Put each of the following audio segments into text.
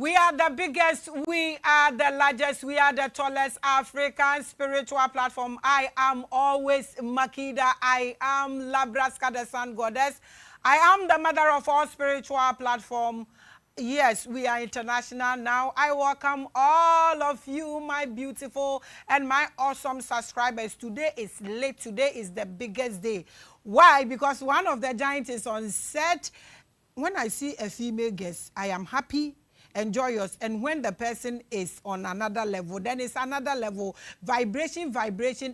We are the biggest, we are the largest, we are the tallest African spiritual platform. I am always Makida. I am Labraska, the sun goddess. I am the mother of all spiritual platform. Yes, we are international now. I welcome all of you, my beautiful and my awesome subscribers. Today is late. Today is the biggest day. Why? Because one of the giants is on set. When I see a female guest, I am happy and joyous. And when the person is on another level, then it's another level. Vibration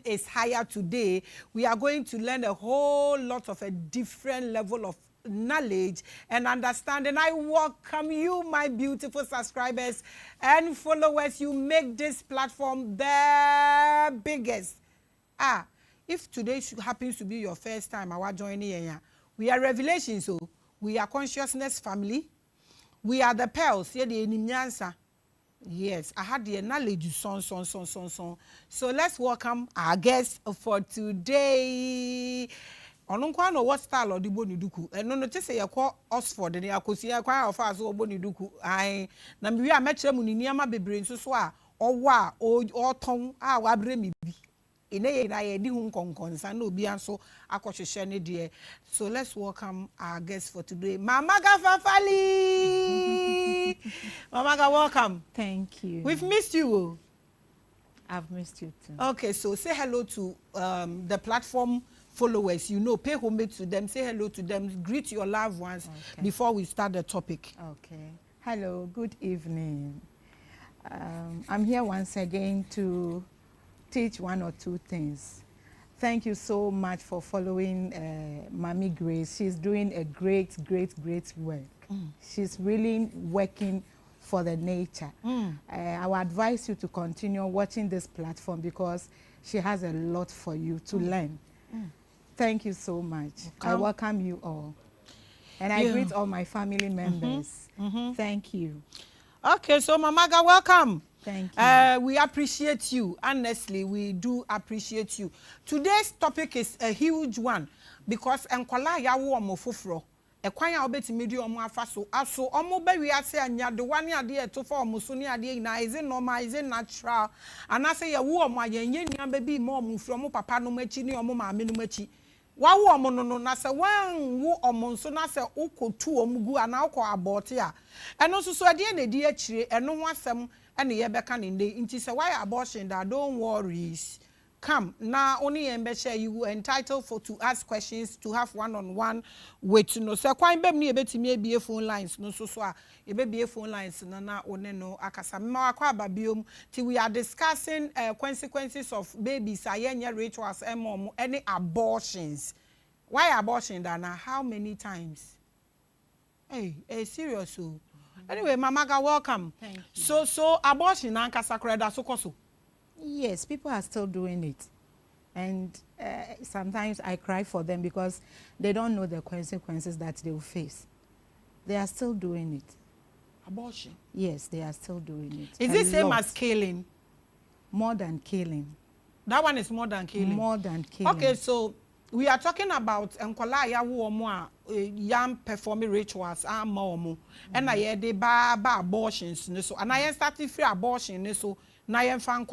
is higher today. We are going to learn a whole lot of a different level of knowledge and understanding. I welcome you, my beautiful subscribers and followers. You make this platform the biggest. If today happens to be your first time, I want joining here. We are Revelation, so we are Consciousness family. We are the pearls. Yes, I had the knowledge. So let's welcome our guest for today. I don't know what style of the boni duku. And no say you call Oxford and you could see a choir of us or boni duku. I we are met them in Yama be so or wa or tongue our bremi. In a di concern no be so akoshe dear. So let's welcome our guest for today, MAMAGA FAFALI. MAMAGA, welcome. Thank you. We've missed you. I've missed you too. Okay, so say hello to the platform followers. You know, pay homage to them. Say hello to them. Greet your loved ones before we start the topic. Okay. Hello. Good evening. I'm here once again to teach one or two things. Thank you so much for following Maame Grace. She's doing a great work. She's really working for the nature. I would advise you to continue watching this platform because she has a lot for you to learn. Thank you so much. I welcome you all. And I greet all my family members. Thank you. Okay, so MAMAGA, welcome. Thank you. We appreciate you. Honestly, we do appreciate you. Today's topic is a huge one because enkwala ya wo omofofro. Ekwan ya obeti medi omo afaso aso omo ba wi ase anya de wane ade eto fa omo so ne ade na is it normal, is it natural? And I say ya wo omo ayenye nua ba bi ma omo fro omo papa no machi ne omo maame no machi. Wa wo omo no na se wan wo omo nso na se ukotu omo gu ana ukọ aborte a. Eno so ade na di akire eno ho asem and ye beka ninde nti se why abortion that don't worry. Come now, only share you entitled for to ask questions, to have one-on-one with no so quite be be a phone lines no so e be phone lines na one no akasa ma kwa babiom till we are discussing consequences of babies ayenya rituals any abortions. Why abortion that now? How many times? Hey, serious so. Anyway, MAMAGA, welcome. Thank you. So abortion and kasakreda so. Yes, people are still doing it. And sometimes I cry for them because they don't know the consequences that they will face. They are still doing it. Abortion? Yes, they are still doing it. Is it same as killing? More than killing. That one is more than killing? More than killing. Okay, so we are talking about enkwala ya wo omo young performing rituals and I de ba abortions so and I started free abortion so na yen fan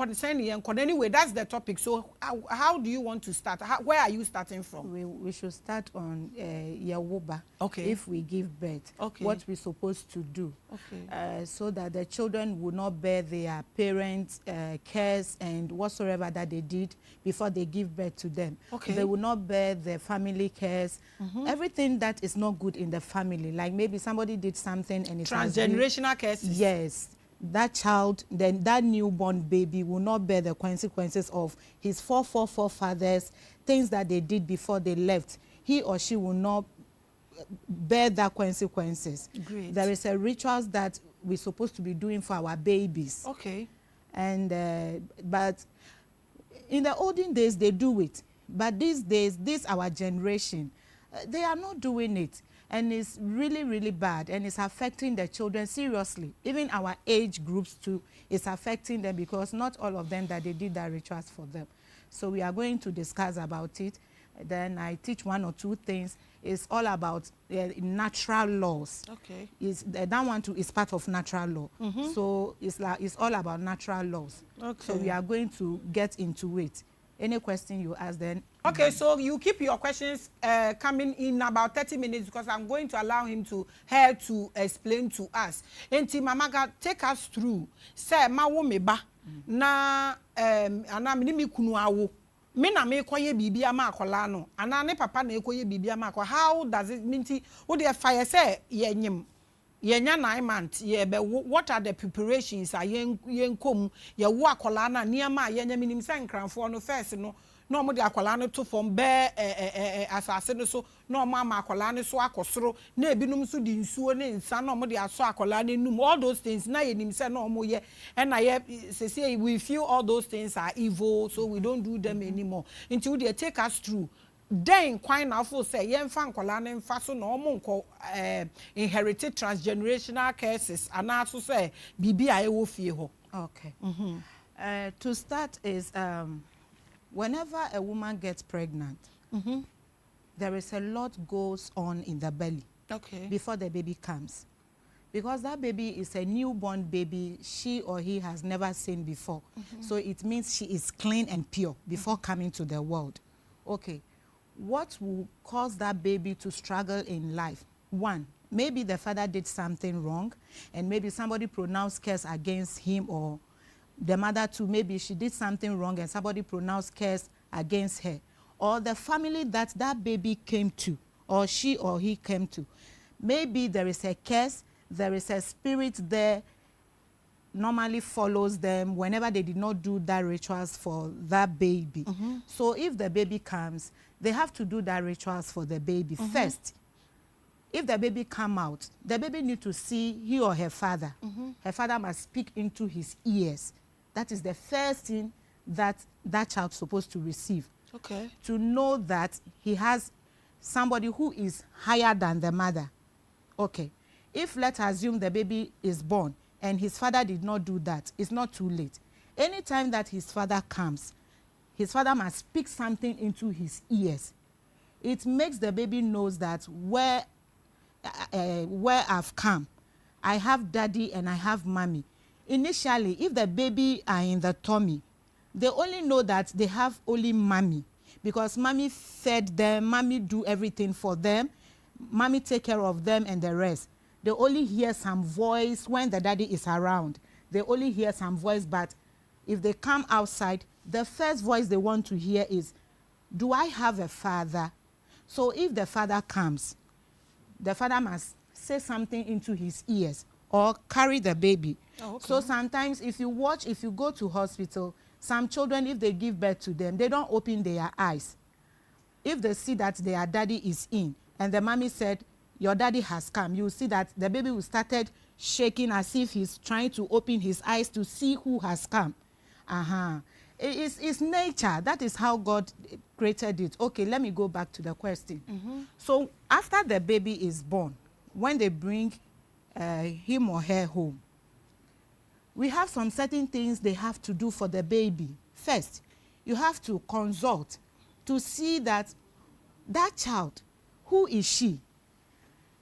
anyway that's the topic. So how do you want to start? Where are you starting from? We should start on Yawoba. Okay. If we give birth, okay, what we're supposed to do, okay, so that the children will not bear their parents' cares and whatsoever that they did before they give birth to them. Okay. They will not bear their family cares, everything that is not good in the family. Like maybe somebody did something and it's transgenerational cases. Yes. That child, then that newborn baby will not bear the consequences of his four fathers, things that they did before they left. He or she will not bear that consequences. Great. There is a rituals that we're supposed to be doing for our babies. Okay. And but in the olden days they do it, but these days, our generation, they are not doing it. And it's really bad, and it's affecting the children seriously. Even our age groups too, it's affecting them because not all of them that they did that rituals for them. So we are going to discuss about it. Then I teach 1 or 2 things. It's all about natural laws. Okay. That one too is part of natural law. So it's all about natural laws. Okay. So we are going to get into it. Any question you ask then. Okay, so you keep your questions coming in about 30 minutes because I'm going to allow him to explain to us. Enti Mamaga, take us through. Say ma wo me ba na ana me kunu awo. Me na me koye bibia ma akola no. Ana ne papa na ekoye bibia ma akola. How does it mean ti wo dey fire say ye nyim. Yenya 9 months what are the preparations yen kom ye wo akola na niam a yenya minim se nkranfo no first no na omo de akola no to form be asase no so na omo ama akola no so akosoro na ebinum so di nsuo ne nsa na omo de aso akola no num all those things na yenim se na omo ye na ye say we feel all those things are evil so we don't do them anymore until they take us through. Then quite now for say yen fan kola ne mfa so na omo nko inherited transgenerational cases and also say bibi a ewo fie ho. Okay. To start is whenever a woman gets pregnant, there is a lot goes on in the belly. Okay. Before the baby comes. Because that baby is a newborn baby she or he has never seen before. So it means she is clean and pure before coming to the world. Okay. What will cause that baby to struggle in life? 1, maybe the father did something wrong and maybe somebody pronounced curse against him, or the mother too, maybe she did something wrong and somebody pronounced curse against her, or the family that that baby came to, or she or he came to. Maybe there is a curse, there is a spirit there normally follows them whenever they did not do that rituals for that baby. So if the baby comes, they have to do that rituals for the baby first. If the baby come out, the baby need to see he or her father. Her father must speak into his ears. That is the first thing that that child is supposed to receive. Okay. To know that he has somebody who is higher than the mother. Okay. If let's assume the baby is born and his father did not do that, it's not too late. Anytime that his father comes, his father must speak something into his ears. It makes the baby knows that where I've come, I have daddy and I have mommy. Initially, if the baby are in the tummy, they only know that they have only mommy because mommy fed them, mommy do everything for them, mommy take care of them and the rest. They only hear some voice when the daddy is around. They only hear some voice, but if they come outside, the first voice they want to hear is, do I have a father? So if the father comes, the father must say something into his ears or carry the baby. Oh, okay. So sometimes if you go to hospital, some children, if they give birth to them, they don't open their eyes. If they see that their daddy is in, and the mommy said, your daddy has come, you see that the baby will started shaking as if he's trying to open his eyes to see who has come. It's nature. That is how God created it. Okay, let me go back to the question. So after the baby is born, when they bring him or her home, we have some certain things they have to do for the baby. First, you have to consult to see that that child, who is she?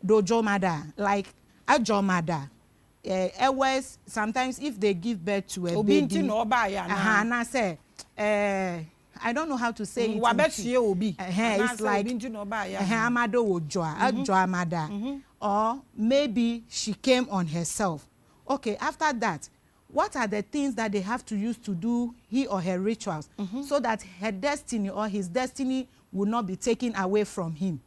Dojo mother, like a jo mother. Always, sometimes if they give birth to a baby, and I say, I don't know how to say it. It's like amado wojoa, a mother, or maybe she came on herself. Okay, after that, what are the things that they have to use to do he or her rituals so that her destiny or his destiny will not be taken away from him?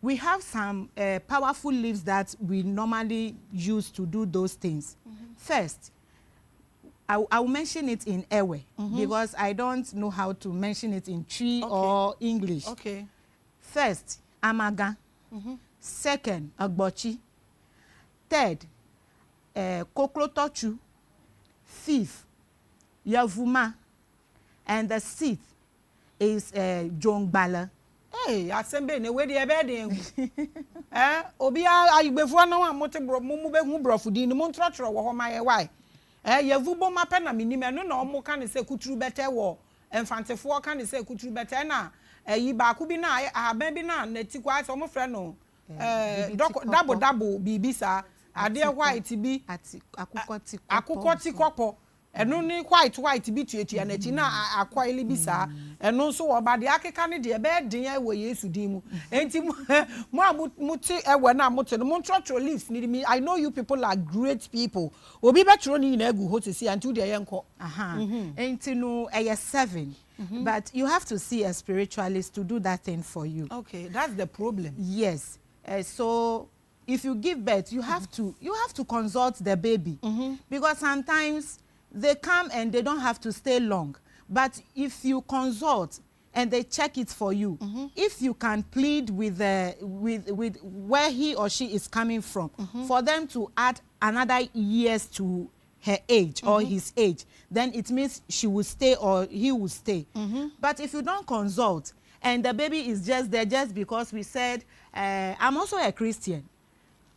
We have some powerful leaves that we normally use to do those things. First, I will mention it in Ewe because I don't know how to mention it in Chi or English. Okay. First, Amaga. Second, Agbochi. Third, Koklotochu. Fifth, Yavuma. And the sixth is Jongbala. Hey, asembe ne we de ebe de obi ayugbefo na wa mote bro mu be hu brofudi ni mo ntrotro wo ho maye why yavubo mape na minim no na omo ka ne se kuturu bete wo enfantefo ka ne se kuturu bete na eyi ba ku bi na ahaban bi na na ti kwa so mo frɛ no double bibisa ade white bi akukɔ ti kɔpɔ eno ni white bi tuatua na chi na akoile bi sa eno nso wo ba de akeka ne de be den ya wo Yesu din mu enti mo muti ewe na muti no mo trotro leaves ni me. I know you people are great people obi be tro ni na egu ho tesi antu de yenko enti no 7 but you have to see a spiritualist to do that thing for you. Okay, that's the problem. Yes. So if you give birth, you have to consult the baby because sometimes they come and they don't have to stay long. But if you consult and they check it for you, if you can plead with where he or she is coming from, for them to add another years to her age or his age, then it means she will stay or he will stay. But if you don't consult and the baby is just there just because we said, I'm also a Christian.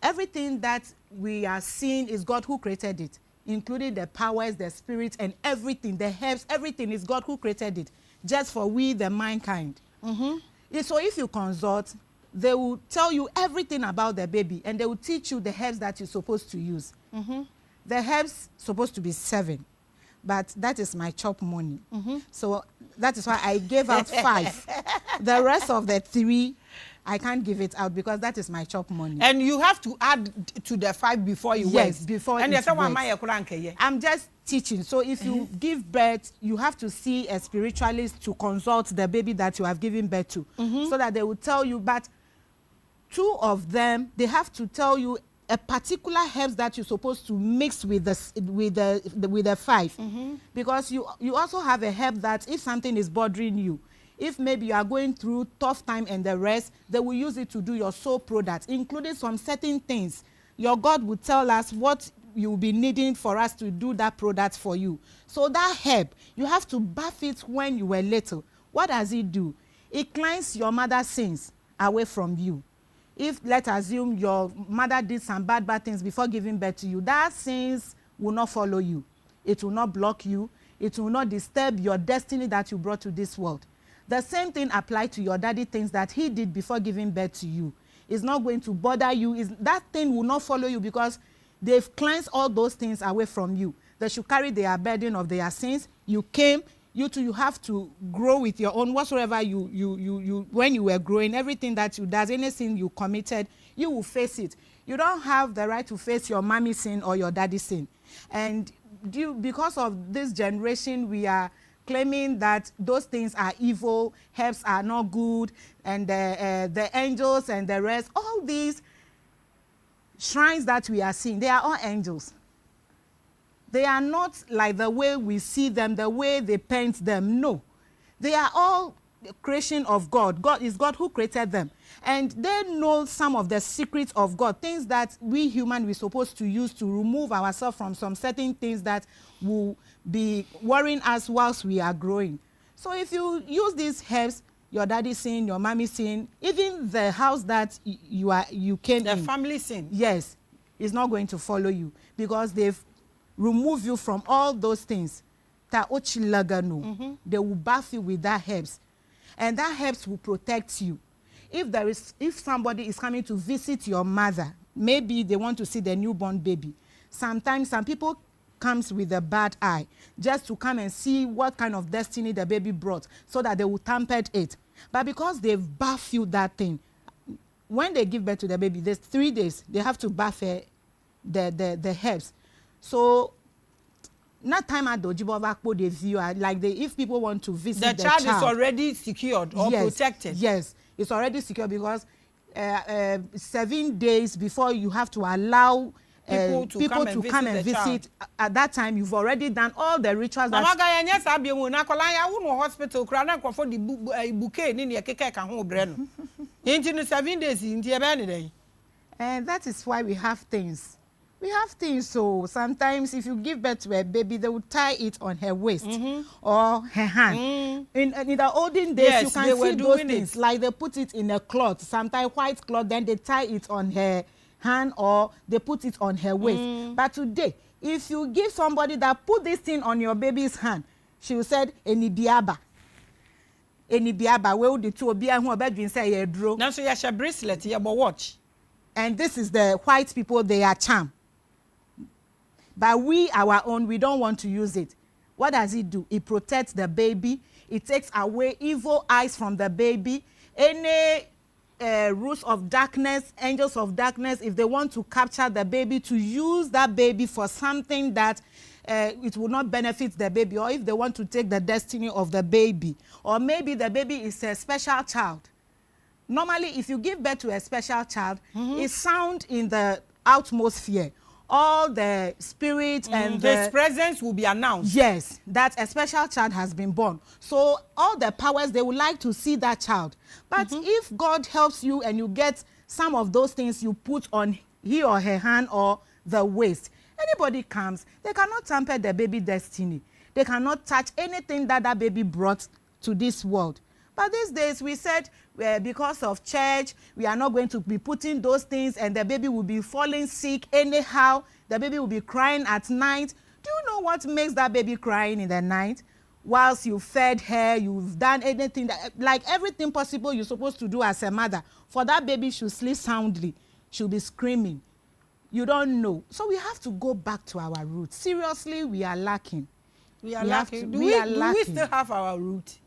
Everything that we are seeing is God who created it, including the powers, the spirits, and everything, the herbs, everything is God who created it, just for we, the mankind. So if you consult, they will tell you everything about the baby, and they will teach you the herbs that you're supposed to use. The herbs supposed to be 7, but that is my chop money. So that is why I gave out 5. The rest of the 3, I can't give it out because that is my chop money. And you have to add to the 5 before you yes, work. Before and it works. I'm just teaching. So if you give birth, you have to see a spiritualist to consult the baby that you have given birth to, so that they will tell you. But 2 of them, they have to tell you a particular herbs that you're supposed to mix with the 5, because you also have a herb that if something is bothering you, if maybe you are going through tough time and the rest, they will use it to do your soap products, including some certain things. Your God will tell us what you will be needing for us to do that product for you. So that herb, you have to bath it when you were little. What does it do? It cleanses your mother's sins away from you. If, let's assume, your mother did some bad things before giving birth to you, that sins will not follow you. It will not block you. It will not disturb your destiny that you brought to this world. The same thing applies to your daddy, things that he did before giving birth to you. It's not going to bother you. That thing will not follow you because they've cleansed all those things away from you. They should carry their burden of their sins. You came, you too, you have to grow with your own, whatsoever you when you were growing, everything that you does, anything you committed, you will face it. You don't have the right to face your mommy's sin or your daddy's sin. And because of this generation, we are claiming that those things are evil, herbs are not good, and the angels and the rest, all these shrines that we are seeing, they are all angels. They are not like the way we see them, the way they paint them. No. They are all creation of God. God is God who created them. And they know some of the secrets of God, things that we humans we're supposed to use to remove ourselves from some certain things that will be worrying us whilst we are growing. So if you use these herbs, your daddy sin, your mommy sin, even the house that you came in, the family sin, yes, is not going to follow you because they've removed you from all those things. They will bath you with that herbs, and that herbs will protect you. If somebody is coming to visit your mother, maybe they want to see the newborn baby. Sometimes some people comes with a bad eye just to come and see what kind of destiny the baby brought so that they will tamper it. But because they've bathed you that thing, when they give birth to the baby, there's 3 days, they have to bath the herbs. So not time at the view, like if people want to visit the child is already secured or protected. Yes, it's already secure because 7 days before you have to allow people to come and visit. At that time, you've already done all the rituals. MAMAGA, yes, I'll be in a hospital. Crank for the bouquet in your cake and home brand. In 7 days in the day. And that is why we have things. We have things. So sometimes, if you give birth to a baby, they will tie it on her waist or her hand. In the olden days, yes, you can see those things. Like they put it in a cloth, sometimes white cloth, then they tie it on her hand or they put it on her waist. But today, if you give somebody that put this thing on your baby's hand, she will say, "Enibiaba." eni biaba we udi to obi ahu obedwin say ye duro. Na so ye she bracelet ye bo watch. And this is the white people, they are charm. But we, our own, we don't want to use it. What does it do? It protects the baby. It takes away evil eyes from the baby. Any roots of darkness, angels of darkness, if they want to capture the baby, to use that baby for something that it will not benefit the baby, or if they want to take the destiny of the baby, or maybe the baby is a special child. Normally, if you give birth to a special child, it's sound in the atmosphere. All the spirits and His presence will be announced. Yes, that a special child has been born. So all the powers, they would like to see that child. But if God helps you and you get some of those things you put on he or her hand or the waist, anybody comes, they cannot tamper the baby destiny. They cannot touch anything that that baby brought to this world. But these days we said because of church, we are not going to be putting those things, and the baby will be falling sick anyhow. The baby will be crying at night. Do you know what makes that baby crying in the night? Whilst you fed her, you've done anything, like everything possible you're supposed to do as a mother. For that baby should sleep soundly. She'll be screaming. You don't know. So we have to go back to our roots. Seriously, we are lacking. We are lacking. Do we still have our root?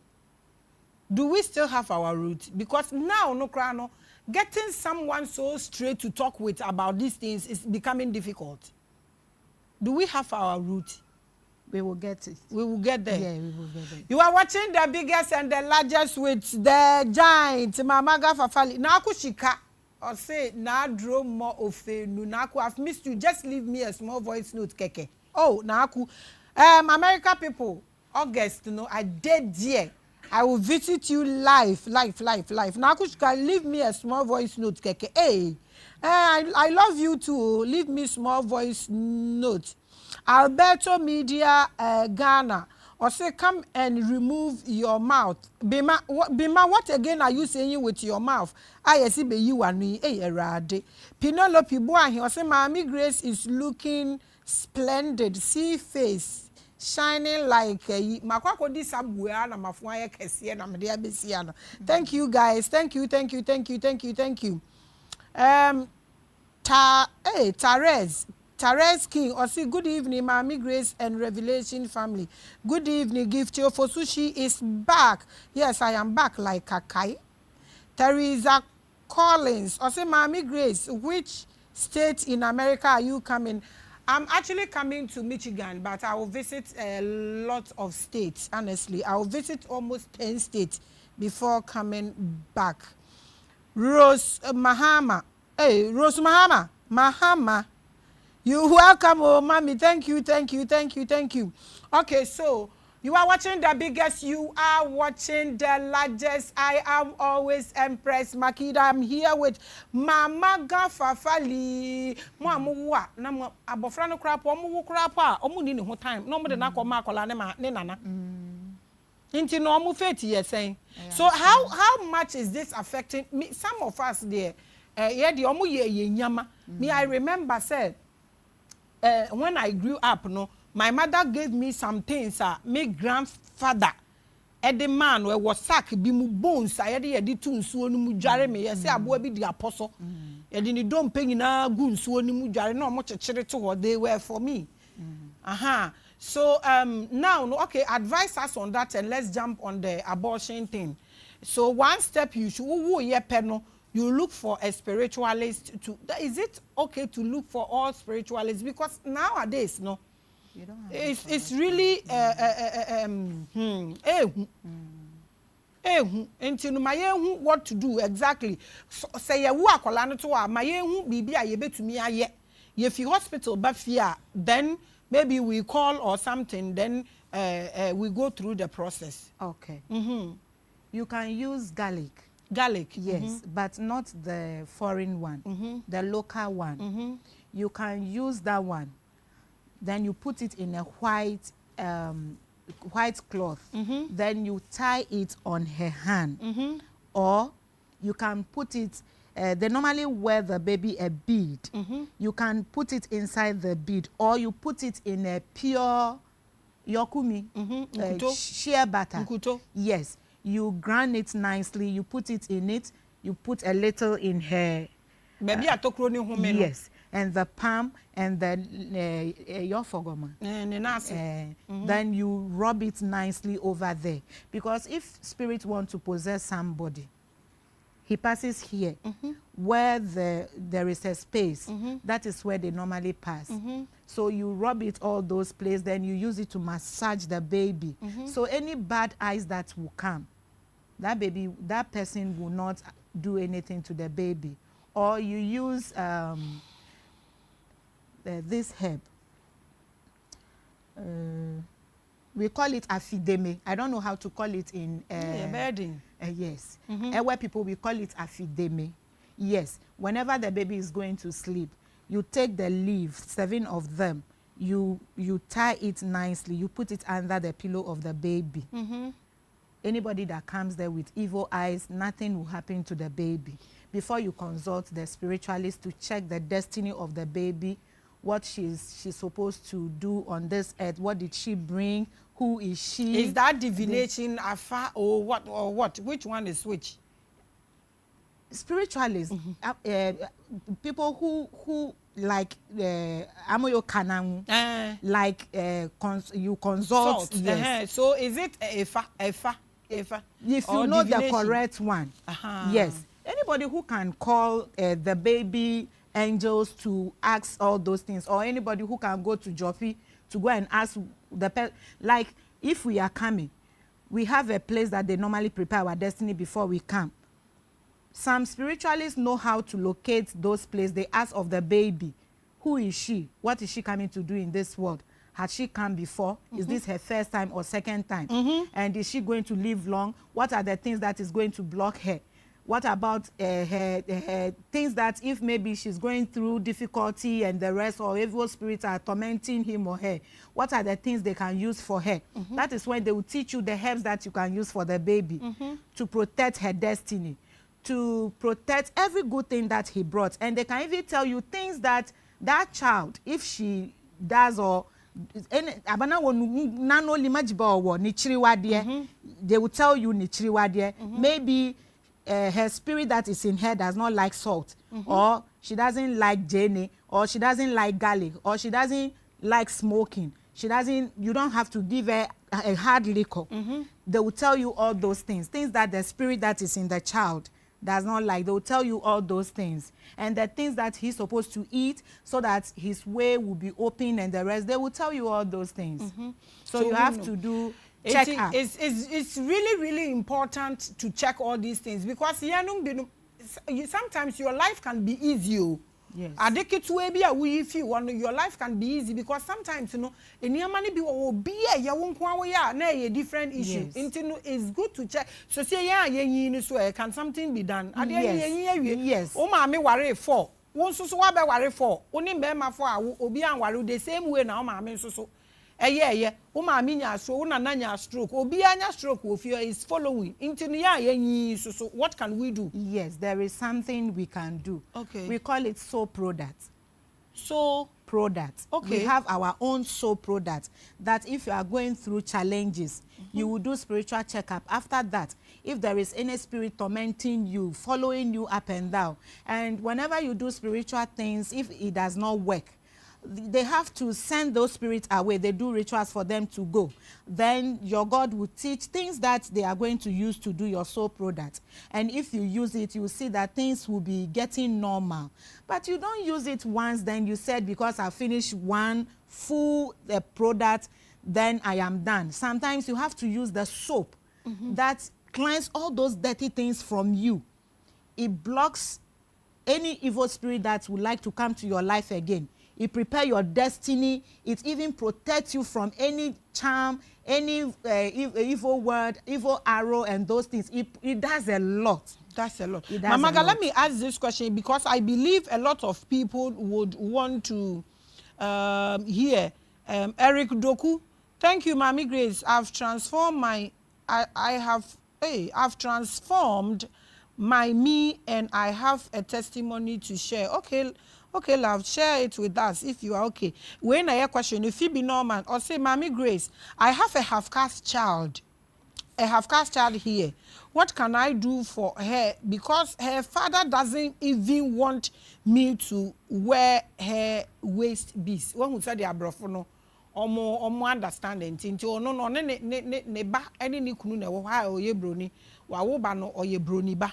Do we still have our root? Because now, no crano, getting someone so straight to talk with about these things is becoming difficult. Do we have our root? We will get it. We will get there. Yeah, we will get there. You are watching the biggest and the largest with the giant MAMAGA FAFALI. Naku shika or say na draw more ofenu. Naku, I've missed you. Just leave me a small voice note, keke. Oh, Naku. America people, August, I did here. I will visit you live. Naku shika, leave me a small voice note, keke. Hey, I love you too. Leave me small voice note. Alberto Media Ghana, or say come and remove your mouth. Bima, what again are you saying with your mouth? I see be you and me. Hey, erade. Penelope Boahi, or say Maame Grace is looking splendid. See face shining like makwako di sabua na mafuaya kesi na media besiano. Thank you guys. Thank you. Therese King, or say good evening, Maame Grace and Revelation family. Good evening, Gift for Sushi is back. Yes, I am back like Kakai. Teresa Collins, or say Maame Grace, which state in America are you coming? I'm actually coming to Michigan, but I will visit a lot of states, honestly. I will visit almost 10 states before coming back. Rose Mahama. Hey, Rose Mahama. You welcome, oh, mommy. Thank you. Okay, so you are watching the biggest, you are watching the largest. I am always Empress Makida. I'm here with MAMAGA FAFALI. Mwa na abofra no crap, omu ni ho time. No mo de na kwoma akola ne nana. Inti no omu feti ye saying. So how much is this affecting me? Some of us there, the omu ye nyama. Me, I remember said. When I grew up, my mother gave me some things. My grandfather, the man where was sack be mu bones. I had the two so no mu jare me. I say abu be the apostle. And don't pay na gun so no mu jare. No much charity what they were for me. So now, okay, advise us on that and let's jump on the abortion thing. So one step you should you look for a spiritualist to. Is it okay to look for all spiritualists? Because nowadays, you don't have it's really what to do exactly. Say you akola no to mayehu bibia ye betumi aye. Ye fi hospital ba fear, then maybe we call or something, then we go through the process. Okay. You can use garlic. Yes, but not the foreign one, the local one. You can use that one. Then you put it in a white cloth. Then you tie it on her hand. Or you can put it, they normally wear the baby a bead. You can put it inside the bead, or you put it in a pure yokumi, shea butter. Nkuto. Yes. you grind it nicely, you put it in it, you put a little in her. Maybe I talk running home. Yes, and the palm and the your fogoma. Then you rub it nicely over there. Because if spirit want to possess somebody, he passes here, where there is a space. That is where they normally pass. So you rub it all those places, then you use it to massage the baby. So any bad eyes that will come, that person will not do anything to the baby. Or you use this herb. We call it afideme. I don't know how to call it in bedding. Yes. Where people we call it afideme. Yes. Whenever the baby is going to sleep, you take the leaves, 7 of them. You tie it nicely. You put it under the pillow of the baby. Anybody that comes there with evil eyes, nothing will happen to the baby. Before you consult the spiritualist to check the destiny of the baby, what she's supposed to do on this earth, what did she bring, who is she? Is that divination afar or what? Which one is which? Spiritualists, people who like amoyo kanang, like you consult. Yes. So is it Efa? If you know the correct one, yes. Anybody who can call the baby angels to ask all those things, or anybody who can go to Joffy to go and ask like if we are coming, we have a place that they normally prepare our destiny before we come. Some spiritualists know how to locate those places. They ask of the baby, who is she? What is she coming to do in this world? Has she come before? Is this her first time or second time? And is she going to live long? What are the things that is going to block her? What about her things that if maybe she's going through difficulty and the rest, or evil spirits are tormenting him or her, what are the things they can use for her? That is when they will teach you the herbs that you can use for the baby to protect her destiny, to protect every good thing that he brought. And they can even tell you things that that child, if she does or they will tell you maybe her spirit that is in her does not like salt, or she doesn't like jenny, or she doesn't like garlic, or she doesn't like smoking. You don't have to give her a hard liquor. They will tell you all those things that the spirit that is in the child does not like. They will tell you all those things, and the things that he's supposed to eat so that his way will be open and the rest. They will tell you all those things. So you have to do check up. It's really important to check all these things, because sometimes your life can be easy. Yes. Your life can be easy, because sometimes be different issues. It's good to check. So say can something be done? Yes. Oh, Maame worry for. One so worry for. Only for obi an worry the same way now, Maame so. Maame nya so una nya stroke. Obi anya stroke is following. So what can we do? Yes, there is something we can do. Okay. We call it soul products. So products. Okay. We have our own soul products that if you are going through challenges, you will do spiritual checkup. After that, if there is any spirit tormenting you, following you up and down, and whenever you do spiritual things, if it does not work, they have to send those spirits away. They do rituals for them to go. Then your God will teach things that they are going to use to do your soul product. And if you use it, you will see that things will be getting normal. But you don't use it once, then you said, because I finished one full product, then I am done. Sometimes you have to use the soap that cleanses all those dirty things from you. It blocks any evil spirit that would like to come to your life again. It prepares your destiny. It even protects you from any charm, any evil word, evil arrow, and those things. It does a lot. That's a lot. MAMAGA, let me ask this question, because I believe a lot of people would want to hear. Eric Doku, thank you, Maame Grace. I've transformed I've transformed my me, and I have a testimony to share. Okay, love, share it with us if you are okay. When I hear question, if you be normal, or say, Maame Grace, I have a half-caste child. I have cast child here. What can I do for her? Because her father doesn't even want me to wear her waist beads. When we say the abrofono, omo understanding. Tinti no ne ba any ni kunu ne wo ha oye broni wa wo ba no oye broni ba.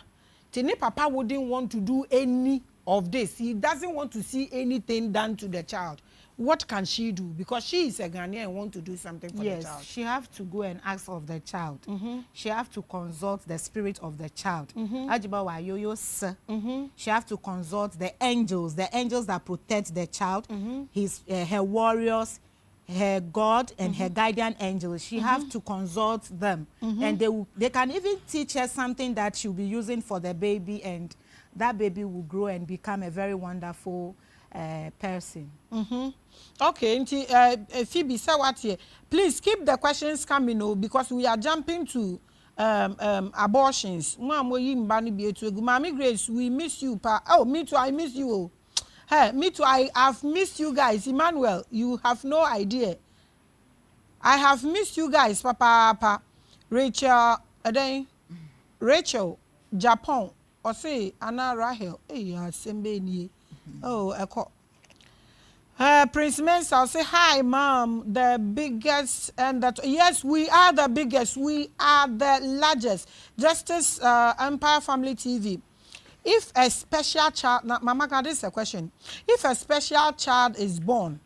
Tini papa wouldn't want to do any of this. He doesn't want to see anything done to the child. What can she do? Because she is a Ghanaian and want to do something for the child. Yes, she have to go and ask of the child. She have to consult the spirit of the child. She have to consult the angels that protect the child, her warriors, her God and her guardian angels. She have to consult them, and they can even teach her something that she'll be using for the baby, and that baby will grow and become a very wonderful person. Okay, Phoebe, say what here? Please keep the questions coming, because we are jumping to abortions. Maame Grace, we miss you, pa. Oh, me too, I miss you. Hey, me too, I have missed you guys. Emmanuel, you have no idea. I have missed you guys, papa. Rachel, Japan, or say Anna Rahel. Hey, Sembeni. Oh, I call. Prince Mensa, I'll say hi, mom. The biggest, and that yes, we are the biggest. We are the largest. Justice Empire Family TV. If a special child, now, MAMAGA, this is a question. If a special child is born,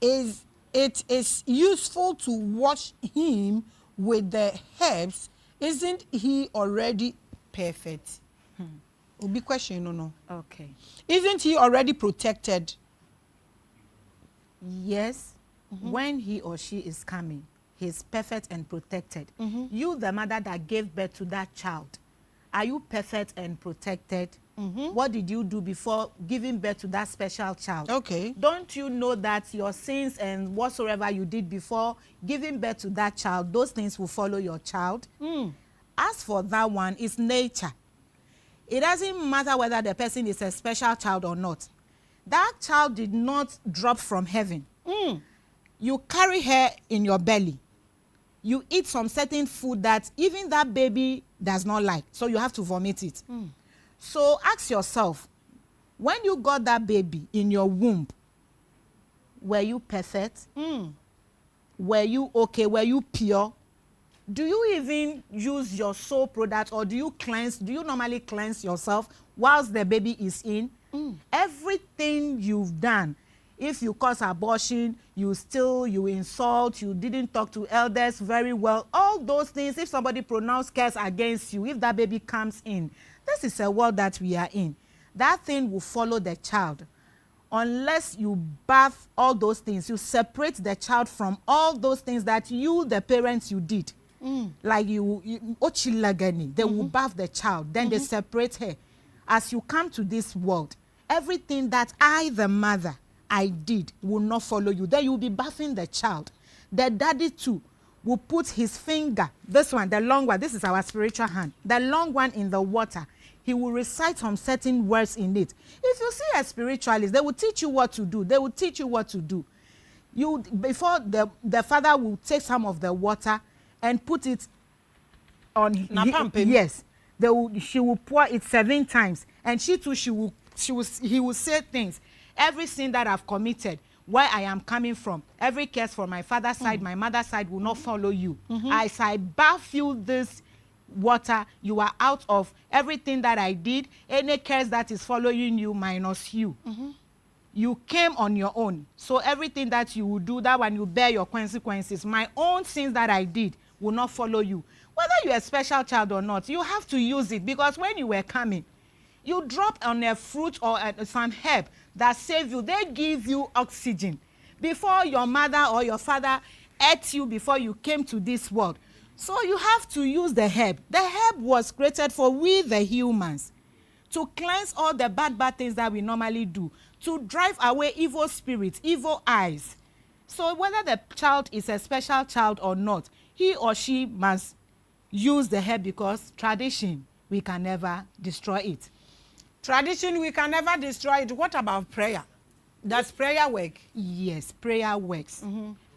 it is useful to watch him with the herbs? Isn't he already perfect? Will be question, no. Okay. Isn't he already protected? Yes. When he or she is coming, he's perfect and protected. You, the mother that gave birth to that child, are you perfect and protected? What did you do before giving birth to that special child? Okay. Don't you know that your sins and whatsoever you did before giving birth to that child, those things will follow your child? As for that one, it's nature. It doesn't matter whether the person is a special child or not. That child did not drop from heaven. You carry her in your belly. You eat some certain food that even that baby does not like, so you have to vomit it. So ask yourself, when you got that baby in your womb, were you perfect? Were you okay? Were you pure? Do you even use your soap product, or do you normally cleanse yourself whilst the baby is in? Everything you've done, if you cause abortion, you insult, you didn't talk to elders very well, all those things, if somebody pronounced curse against you, if that baby comes in, this is a world that we are in. That thing will follow the child. Unless you bath all those things, you separate the child from all those things that you, the parents, you did. Like they will bath the child, then they separate her. As you come to this world, everything that I, the mother, I did will not follow you. Then you will be bathing the child. The daddy too will put his finger, this one, the long one, this is our spiritual hand, the long one in the water. He will recite some certain words in it. If you see a spiritualist, they will teach you what to do. They will teach you what to do. Before the father will take some of the water and put it on yes. She will pour it 7 times, and she too, he will say things. Every sin that I've committed, where I am coming from, every curse from my father's side, my mother's side will not follow you. As I bath you this water, you are out of everything that I did. Any curse that is following you minus you. You came on your own. So everything that you will do, that when you bear your consequences, my own sins that I did will not follow you. Whether you're a special child or not, you have to use it, because when you were coming, you dropped on a fruit or some herb that save you. They give you oxygen. Before your mother or your father ate you before you came to this world. So you have to use the herb. The herb was created for we, the humans, to cleanse all the bad things that we normally do, to drive away evil spirits, evil eyes. So whether the child is a special child or not, he or she must use the herb, because tradition, we can never destroy it. Tradition, we can never destroy it. What about prayer? Does prayer work? Yes, prayer works.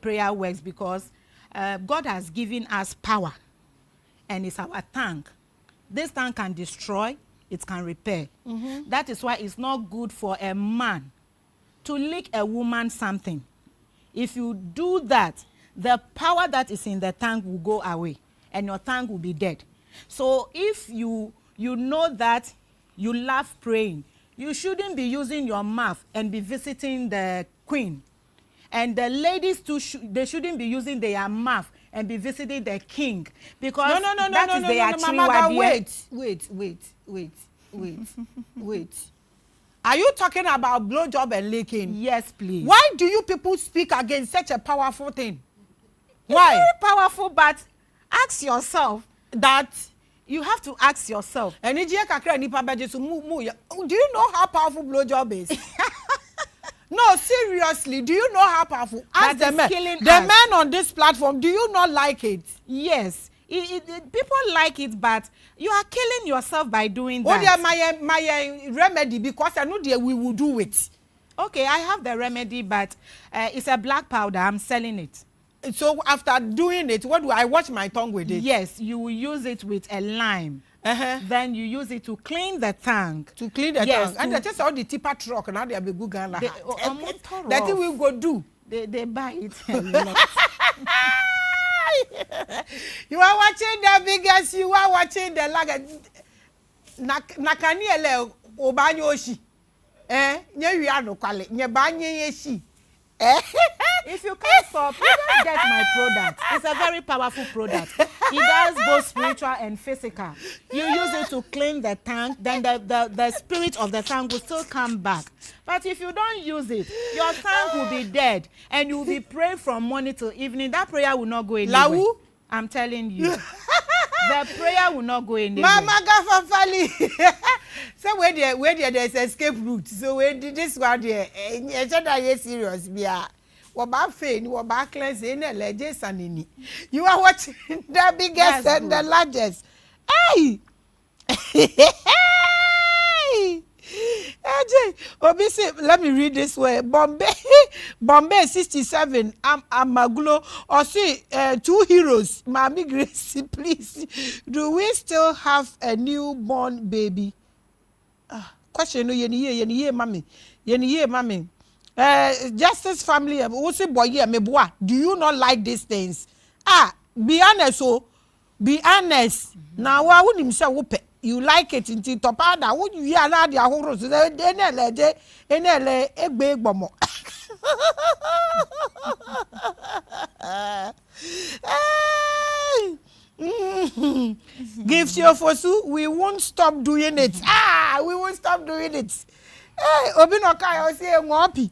Prayer works because God has given us power and it's our tongue. This tongue can destroy, it can repair. That is why it's not good for a man to lick a woman something. If you do that, the power that is in the tongue will go away and your tongue will be dead. So if you know that you love praying, you shouldn't be using your mouth and be visiting the queen. And the ladies too, they shouldn't be using their mouth and be visiting the king, because that is their MAMAGA, wait. Are you talking about blowjob and licking? Yes, please. Why do you people speak against such a powerful thing? Why? It's very powerful, but ask yourself that you have to ask yourself. Do you know how powerful blowjob is? No, seriously, do you know how powerful? Ask the men. The men on this platform, do you not like it? Yes. People like it, but you are killing yourself by doing that. Oh, yeah, my remedy, because I know we will do it. Okay, I have the remedy, but it's a black powder. I'm selling it. So after doing it, what do I wash my tongue with it? Yes, you will use it with a lime. Then you use it to clean the tongue. To clean the tongue. And that's just all the tipper truck now they have a good gun. That thing we go do. They buy it a lot. You are watching the biggest, you are watching the Nakaniele Obanyoshi. If you can't stop, you don't get my product. It's a very powerful product. It does both spiritual and physical. You use it to clean the tongue, then the spirit of the tongue will still come back. But if you don't use it, your tongue will be dead, and you will be praying from morning till evening. That prayer will not go anywhere. Lawu? I'm telling you. The prayer will not go anywhere. MAMAGA FAFALI. So where there's escape route. So where this one there, serious, you are watching the biggest and the largest. Hey! Hey! Let me read this way. Bombay 67. Amaglo. Or see, 2 heroes. Maame Grace, please. Do we still have a newborn baby? Question no yeniye mami. Justice family. Also boy me boy. Do you not like these things? Be honest. Be honest. Now I wouldn't say whoop. You like it in Topada, would you allow the horrors? Gives you for so we won't stop doing it. We won't stop doing it. Hey, Obinoka, I say happy.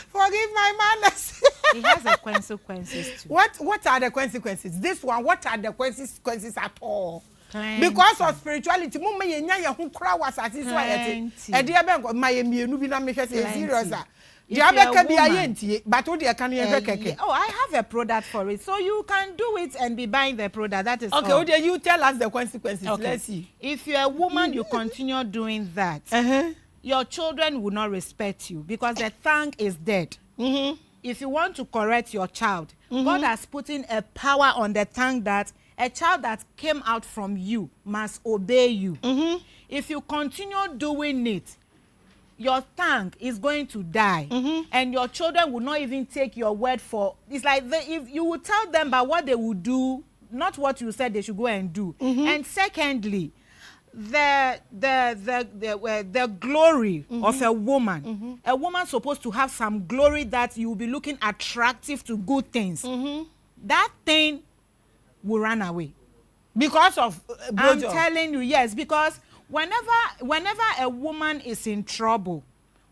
Forgive my manners. It has the consequences too. What are the consequences? This one, what are the consequences at all? Plenty. Because of spirituality, mama yenya ye ho kra wasase so ayete. E de be my mienu bi na me hwese serious a. Dia be ka bi ayentie, but wo de ka no ye keke. Oh, I have a product for it. So you can do it and be buying the product. That is okay, all. Okay, you tell us the consequences. Okay. Let's see. If you're a woman, you continue doing that. Your children will not respect you because the tongue is dead. If you want to correct your child, God has put in a power on the tongue that a child that came out from you must obey you. If you continue doing it, your tongue is going to die, and your children will not even take your word for. It's like if you will tell them about what they will do, not what you said they should go and do. And secondly, the glory of a woman. A woman supposed to have some glory that you will be looking attractive to good things. That thing will run away because of I'm telling you, yes, because whenever a woman is in trouble,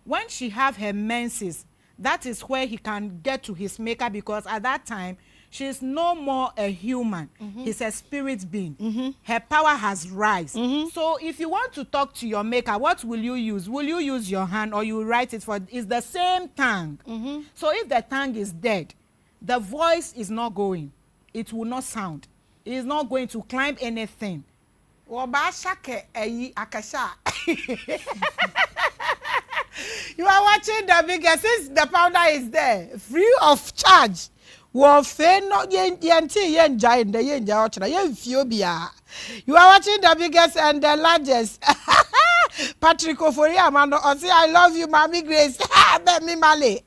when she have her menses, that is where he can get to his maker, because at that time she is no more a human. He's a spirit being. Her power has rise. So if you want to talk to your maker, what will you use? Will you use your hand, or you write it for? It's the same tongue. So if the tongue is dead, the voice is not going. It will not sound. It is not going to climb anything. You are watching the biggest. Since the powder is there, free of charge. Wo fe no yenti yenja in the yenja ochra yenfiobia. You are watching the biggest and the largest. Patrick Oforia man or say I love you Maame Grace. Bet me male.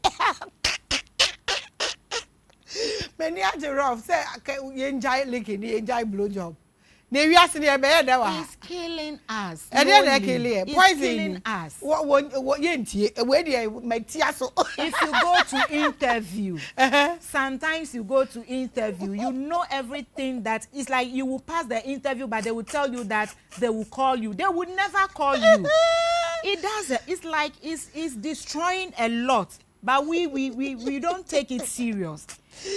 Many are the rough say yenja licking yenja blow job. It's killing us. It's killing us. If you go to interview, sometimes you go to interview, you know everything that it's like you will pass the interview, but they will tell you that they will call you. They would never call you. It doesn't. It's like it's destroying a lot, but we don't take it serious.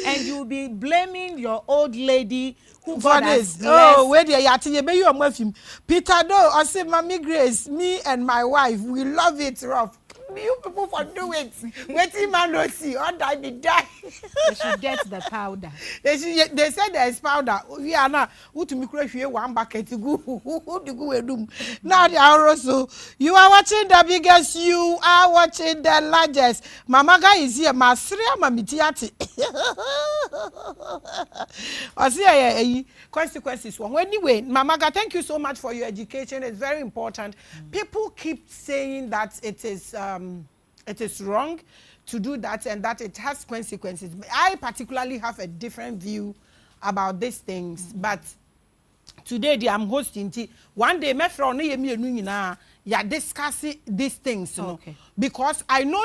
And you'll be blaming your old lady who got us blessed. Oh, where they are you be your him. Peter Do, I say Maame Grace, me and my wife, we love it rough. You people for do it. Waiting man no see, or die be die. They should get the powder. They said there is powder. We are now who to me crash one bucket to go who to go room. Now they are also you are watching the biggest, you are watching the largest. MAMAGA is here, Masria Mamitiati. I see consequences. Well, anyway, MAMAGA, thank you so much for your education. It's very important. People keep saying that it is wrong to do that and that it has consequences. I particularly have a different view about these things, but today I'm hosting one day my friend you discussing these things, you know, because I know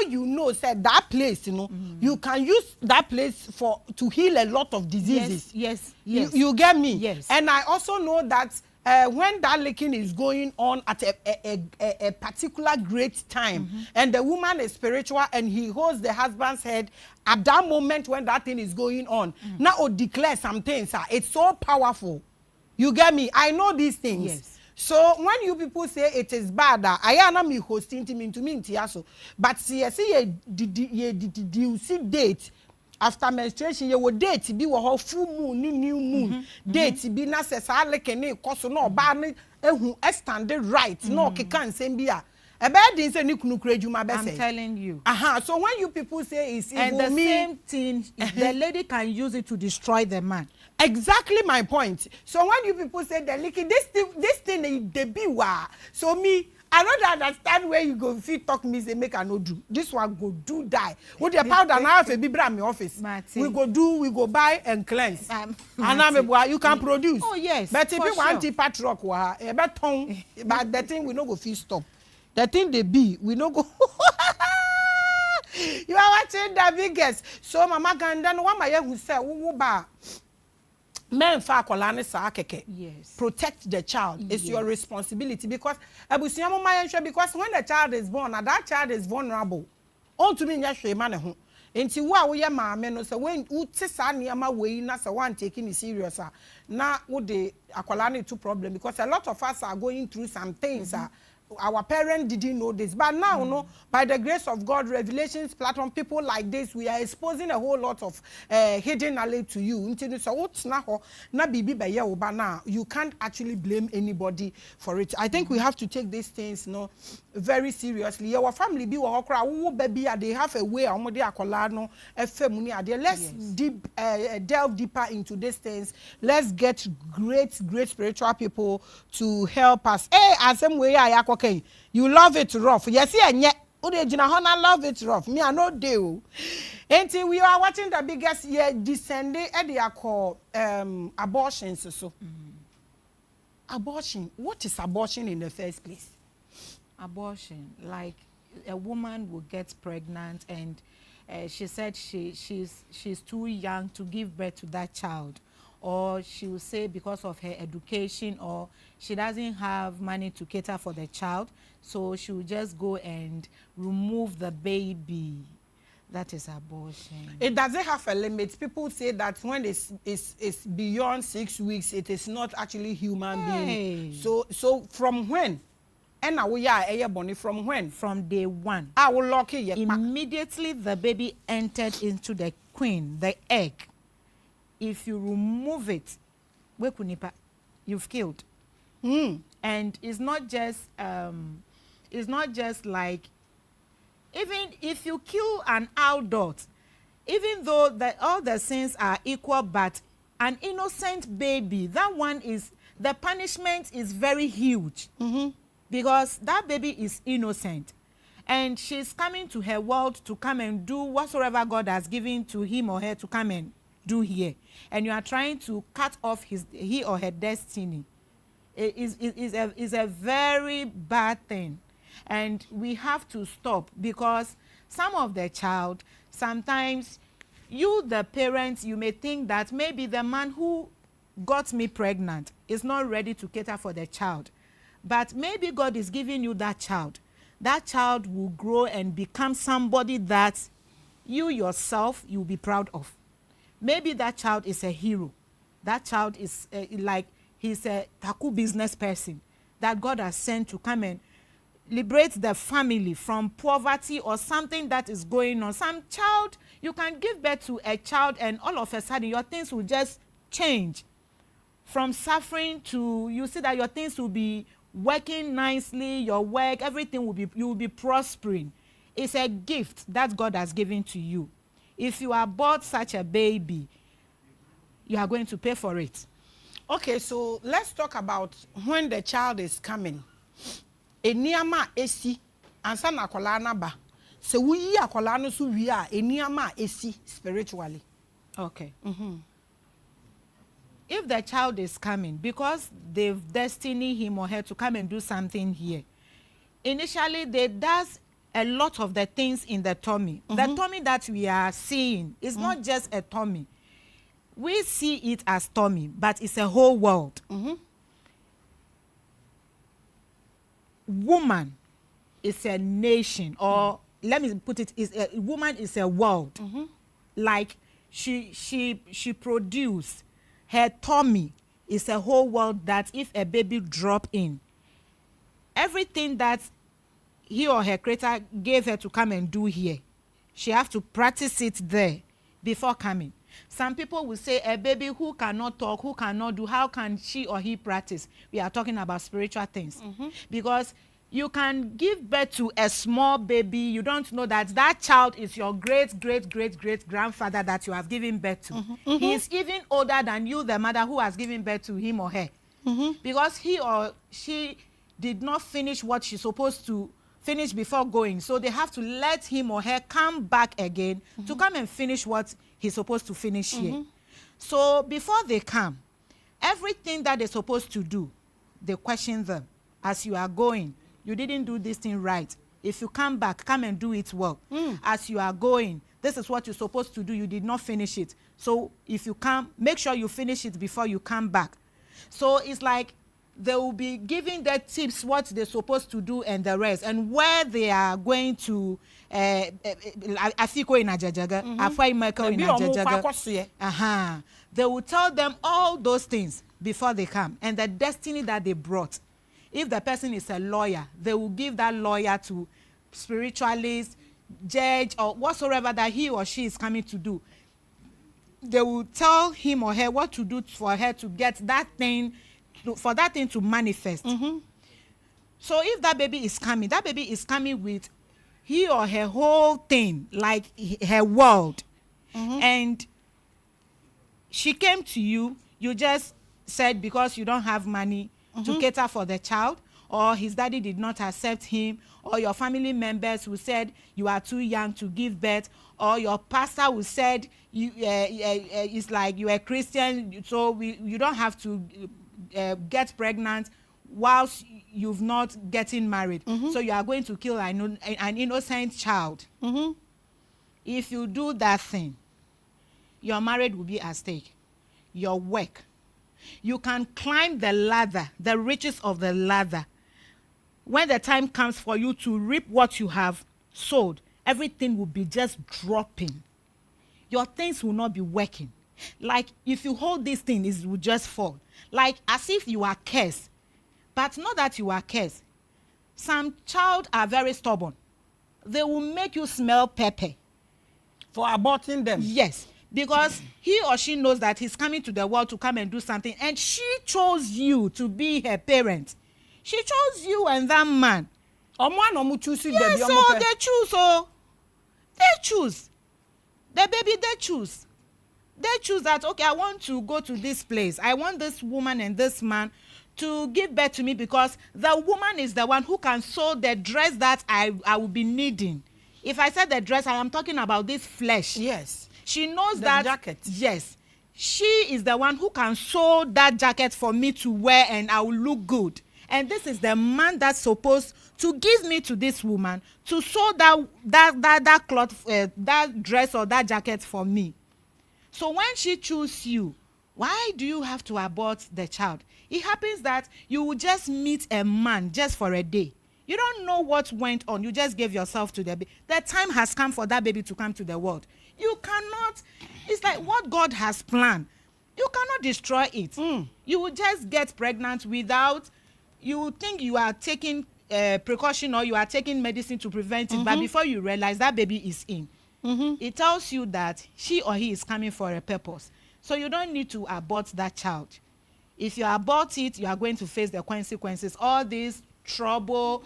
said that place, you can use that place to heal a lot of diseases. Yes. You get me? Yes. And I also know that when that licking is going on at a particular great time, and the woman is spiritual and he holds the husband's head at that moment when that thing is going on, now or declare some things, it's so powerful. You get me? I know these things. Yes. So when you people say it is bad, I am me hosting to me but see you see date. After menstruation, you will date be a full moon, new moon. Date be na se sa lekene koso no ba ne ehu extended right no kekan sembia. E be din se ni kunu krejuma be say. I'm telling you. So when you people say it's evil, and the same thing, the lady can use it to destroy the man. Exactly my point. So when you people say the leaking, this thing they be wa. So me, I don't understand where you go. If you talk me, say make I no do. This one go do die. With the powder now, if you bring me office, we go buy and cleanse. And you can produce. Oh yes. But if you want to patrock, but the thing we no go feel stop. The thing they be, we no go. You are watching the biggest. So MAMAGA and then one my who said, "Who ba." Men fa akwalane sa akeke. Yes. Protect the child. It's your responsibility because because when the child is born, and that child is vulnerable. On to me nyahwe ma ne ho. Enti wo a wo ye maame no so when uti sa niama we na so one taking it serious na wo de akwalane to problem because a lot of us are going through some things our parents didn't know this, but now, no, by the grace of God, Revelations platform, people like this, we are exposing a whole lot of hidden knowledge to you. You can't actually blame anybody for it. I think we have to take these things, very seriously. Our family be baby, they have a way. Let's delve deeper into these things. Let's get great spiritual people to help us. Hey, as same way okay, you love it rough. Yes, yeah. I love it rough. Me, I know do. Until we are watching the biggest descending they are called abortions. So, abortion. What is abortion in the first place? Abortion, like a woman will get pregnant and she said she's too young to give birth to that child, or she will say because of her education or she doesn't have money to cater for the child, so she will just go and remove the baby. That is abortion. It doesn't have a limit. People say that when it's beyond 6 weeks, it is not actually human being. So from when? And now we are born from when? From day one. I will lock it. Immediately the baby entered into the queen, the egg. If you remove it, you've killed. And it's not just like, even if you kill an adult, even though all the sins are equal, but an innocent baby, that one is, the punishment is very huge. Because that baby is innocent. And she's coming to her world to come and do whatsoever God has given to him or her to come and do here. And you are trying to cut off he or her destiny. It is a very bad thing. And we have to stop, because some of the child, sometimes you, the parents, you may think that maybe the man who got me pregnant is not ready to cater for the child. But maybe God is giving you that child. That child will grow and become somebody that you yourself, you'll be proud of. Maybe that child is a hero. That child is like, he's a taku business person that God has sent to come and liberate the family from poverty or something that is going on. Some child, you can give birth to a child and all of a sudden your things will just change. From suffering to, you see that your things will be working nicely, your work, everything will be, you will be prospering. It's a gift that God has given to you. If you abort such a baby, you are going to pay for it. Okay, so let's talk about when the child is coming. Eniama esi ansa na akola na ba. Se wuyi akola no so wi a eniama esi spiritually. Okay. If the child is coming, because they've destined him or her to come and do something here, initially they does a lot of the things in the tummy. The tummy that we are seeing is not just a tummy. We see it as tummy, but it's a whole world. Woman is a nation, or let me put it, woman is a world. Like she produce. Her tummy is a whole world that if a baby drop in, everything that he or her creator gave her to come and do here, she have to practice it there before coming. Some people will say a baby who cannot talk, who cannot do, how can she or he practice? We are talking about spiritual things. Because you can give birth to a small baby, you don't know that that child is your great-great-great-great-grandfather that you have given birth to. He is even older than you, the mother who has given birth to him or her. Because he or she did not finish what she's supposed to finish before going. So they have to let him or her come back again to come and finish what he's supposed to finish here. So before they come, everything that they're supposed to do, they question them. As you are going, you didn't do this thing right. If you come back, come and do it well. As you are going, this is what you're supposed to do. You did not finish it. So if you come, make sure you finish it before you come back. So it's like they will be giving their tips, what they're supposed to do and the rest, and where they are going to Afiko in Ajajaga, Afai Michael in Ajajaga. They will tell them all those things before they come, and the destiny that they brought. If the person is a lawyer, they will give that lawyer to spiritualist, judge, or whatsoever that he or she is coming to do. They will tell him or her what to do for her to get that thing, for that thing to manifest. So if that baby is coming with he or her whole thing, like her world. And she came to you, you just said because you don't have money to cater for the child, or his daddy did not accept him, or your family members who said you are too young to give birth, or your pastor who said you it's like you are a Christian, so you don't have to get pregnant whilst you've not getting married. So you are going to kill an innocent child. If you do that thing, your marriage will be at stake. Your work. You can climb the ladder, the riches of the ladder. When the time comes for you to reap what you have sowed, everything will be just dropping. Your things will not be working. Like if you hold this thing, it will just fall. Like as if you are cursed. But not that you are cursed. Some child are very stubborn. They will make you smell pepper. For aborting them? Yes. Because he or she knows that he's coming to the world to come and do something. And she chose you to be her parent. She chose you and that man. Yes, so they choose. Oh. They choose. The baby, they choose. They choose that, okay, I want to go to this place. I want this woman and this man to give birth to me, because the woman is the one who can sew the dress that I will be needing. If I said the dress, I am talking about this flesh. Yes. She knows the that. Jacket. Yes. She is the one who can sew that jacket for me to wear and I will look good. And this is the man that's supposed to give me to this woman to sew that cloth, that dress or that jacket for me. So when she chooses you, why do you have to abort the child? It happens that you will just meet a man just for a day. You don't know what went on. You just gave yourself to the baby. The time has come for that baby to come to the world. You cannot, it's like what God has planned. You cannot destroy it. You will just get pregnant without, you think you are taking precaution or you are taking medicine to prevent it, but before you realize that baby is in. It tells you that she or he is coming for a purpose. So you don't need to abort that child. If you abort it, you are going to face the consequences. All this trouble,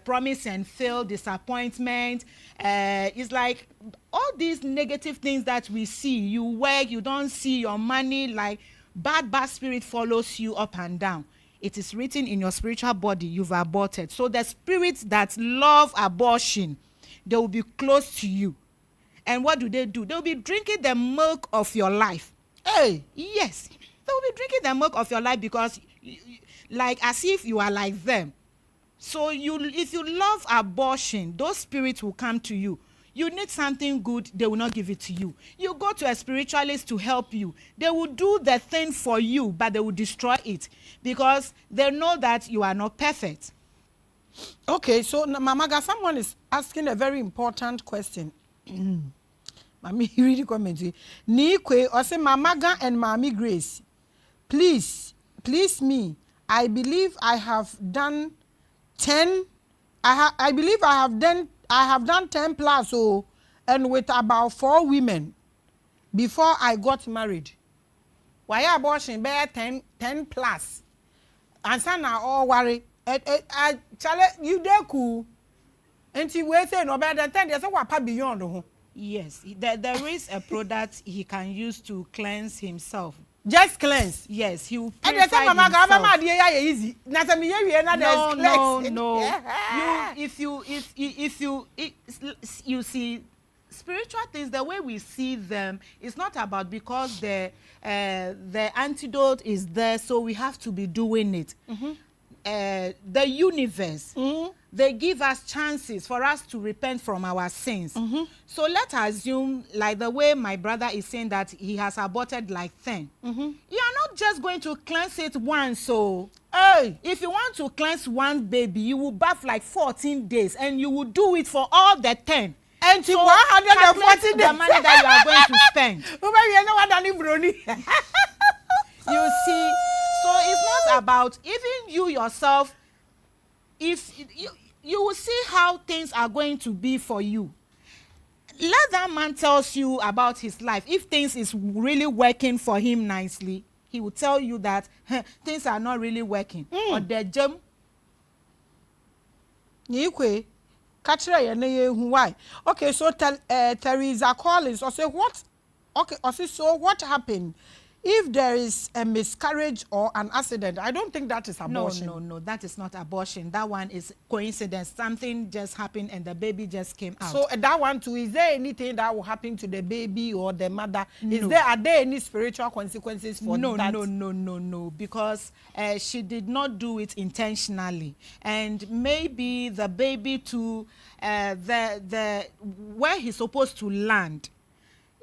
promise and fail, disappointment. It's like all these negative things that we see. You work, you don't see your money, like bad spirit follows you up and down. It is written in your spiritual body, you've aborted. So the spirits that love abortion, they will be close to you. And what do? They will be drinking the milk of your life. Hey. Yes. They will be drinking the milk of your life because, like, as if you are like them. So if you love abortion, those spirits will come to you. You need something good, they will not give it to you. You go to a spiritualist to help you. They will do the thing for you, but they will destroy it because they know that you are not perfect. Okay, so Mamaga, someone is asking a very important question. Mami, read the comment. Nikwe, or say Mamaga and Maame Grace, please me. I believe I have done 10. I believe I have done 10 plus, and with about 4 women before I got married. Why abortion? Bear 10 plus. And son are all worry. You de cool. And he will say no better than 10. There's a wapa beyond. Yes, there is a product he can use to cleanse himself. Just cleanse. Yes, he will purify himself. Easy. No. If you see spiritual things, the way we see them, it's not about because the antidote is there, so we have to be doing it. The universe, they give us chances for us to repent from our sins. So let's assume, like the way my brother is saying that he has aborted like 10. You are not just going to cleanse it once. So if you want to cleanse one baby, you will bath like 14 days and you will do it for all the 10. And so 140 days. The money that you are going to spend. You see, so it's not about even you yourself. If you will see how things are going to be for you. Let that man tells you about his life. If things is really working for him nicely, he will tell you that things are not really working. Or the gem. Why? Okay, so Teresa Collins, or say what? Okay, so what happened if there is a miscarriage or an accident? I don't think that is abortion. No, that is not abortion. That one is coincidence. Something just happened and the baby just came out. So that one too, is there anything that will happen to the baby or the mother? No. Are there any spiritual consequences for that? No, because she did not do it intentionally, and maybe the baby to where he's supposed to land.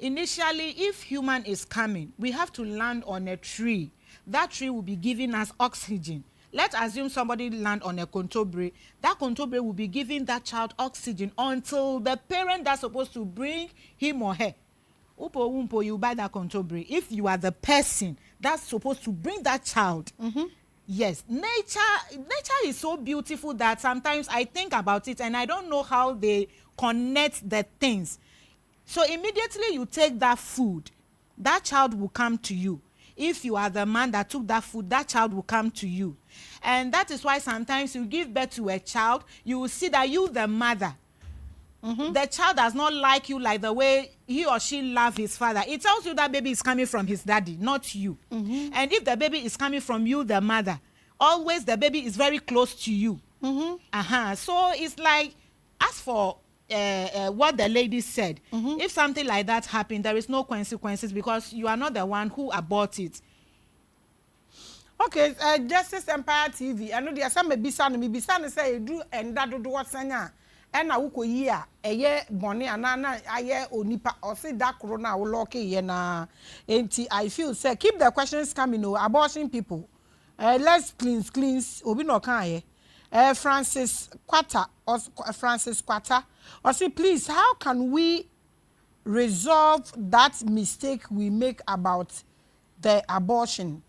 Initially, if human is coming, we have to land on a tree. That tree will be giving us oxygen. Let's assume somebody land on a contobre. That contobre will be giving that child oxygen until the parent that's supposed to bring him or her. You buy that contobre. If you are the person that's supposed to bring that child, yes, nature is so beautiful that sometimes I think about it and I don't know how they connect the things. So immediately you take that food, that child will come to you. If you are the man that took that food, that child will come to you. And that is why sometimes you give birth to a child, you will see that you, the mother, the child does not like you like the way he or she loves his father, it tells you that baby is coming from his daddy, not you. And if the baby is coming from you, the mother, always the baby is very close to you. So it's like, as for what the lady said, if something like that happened, there is no consequences because you are not the one who aborted it. Okay, Justice Empire TV. I know there are some bisa say do and that do what sanya. And na wuko yi a eye boni anana aye onipa or say that corona will lock ye na enti. I feel say keep the questions coming. Abortion people, let's clean obi no kan ye. Francis Quata or say please, how can we resolve that mistake we make about the abortion?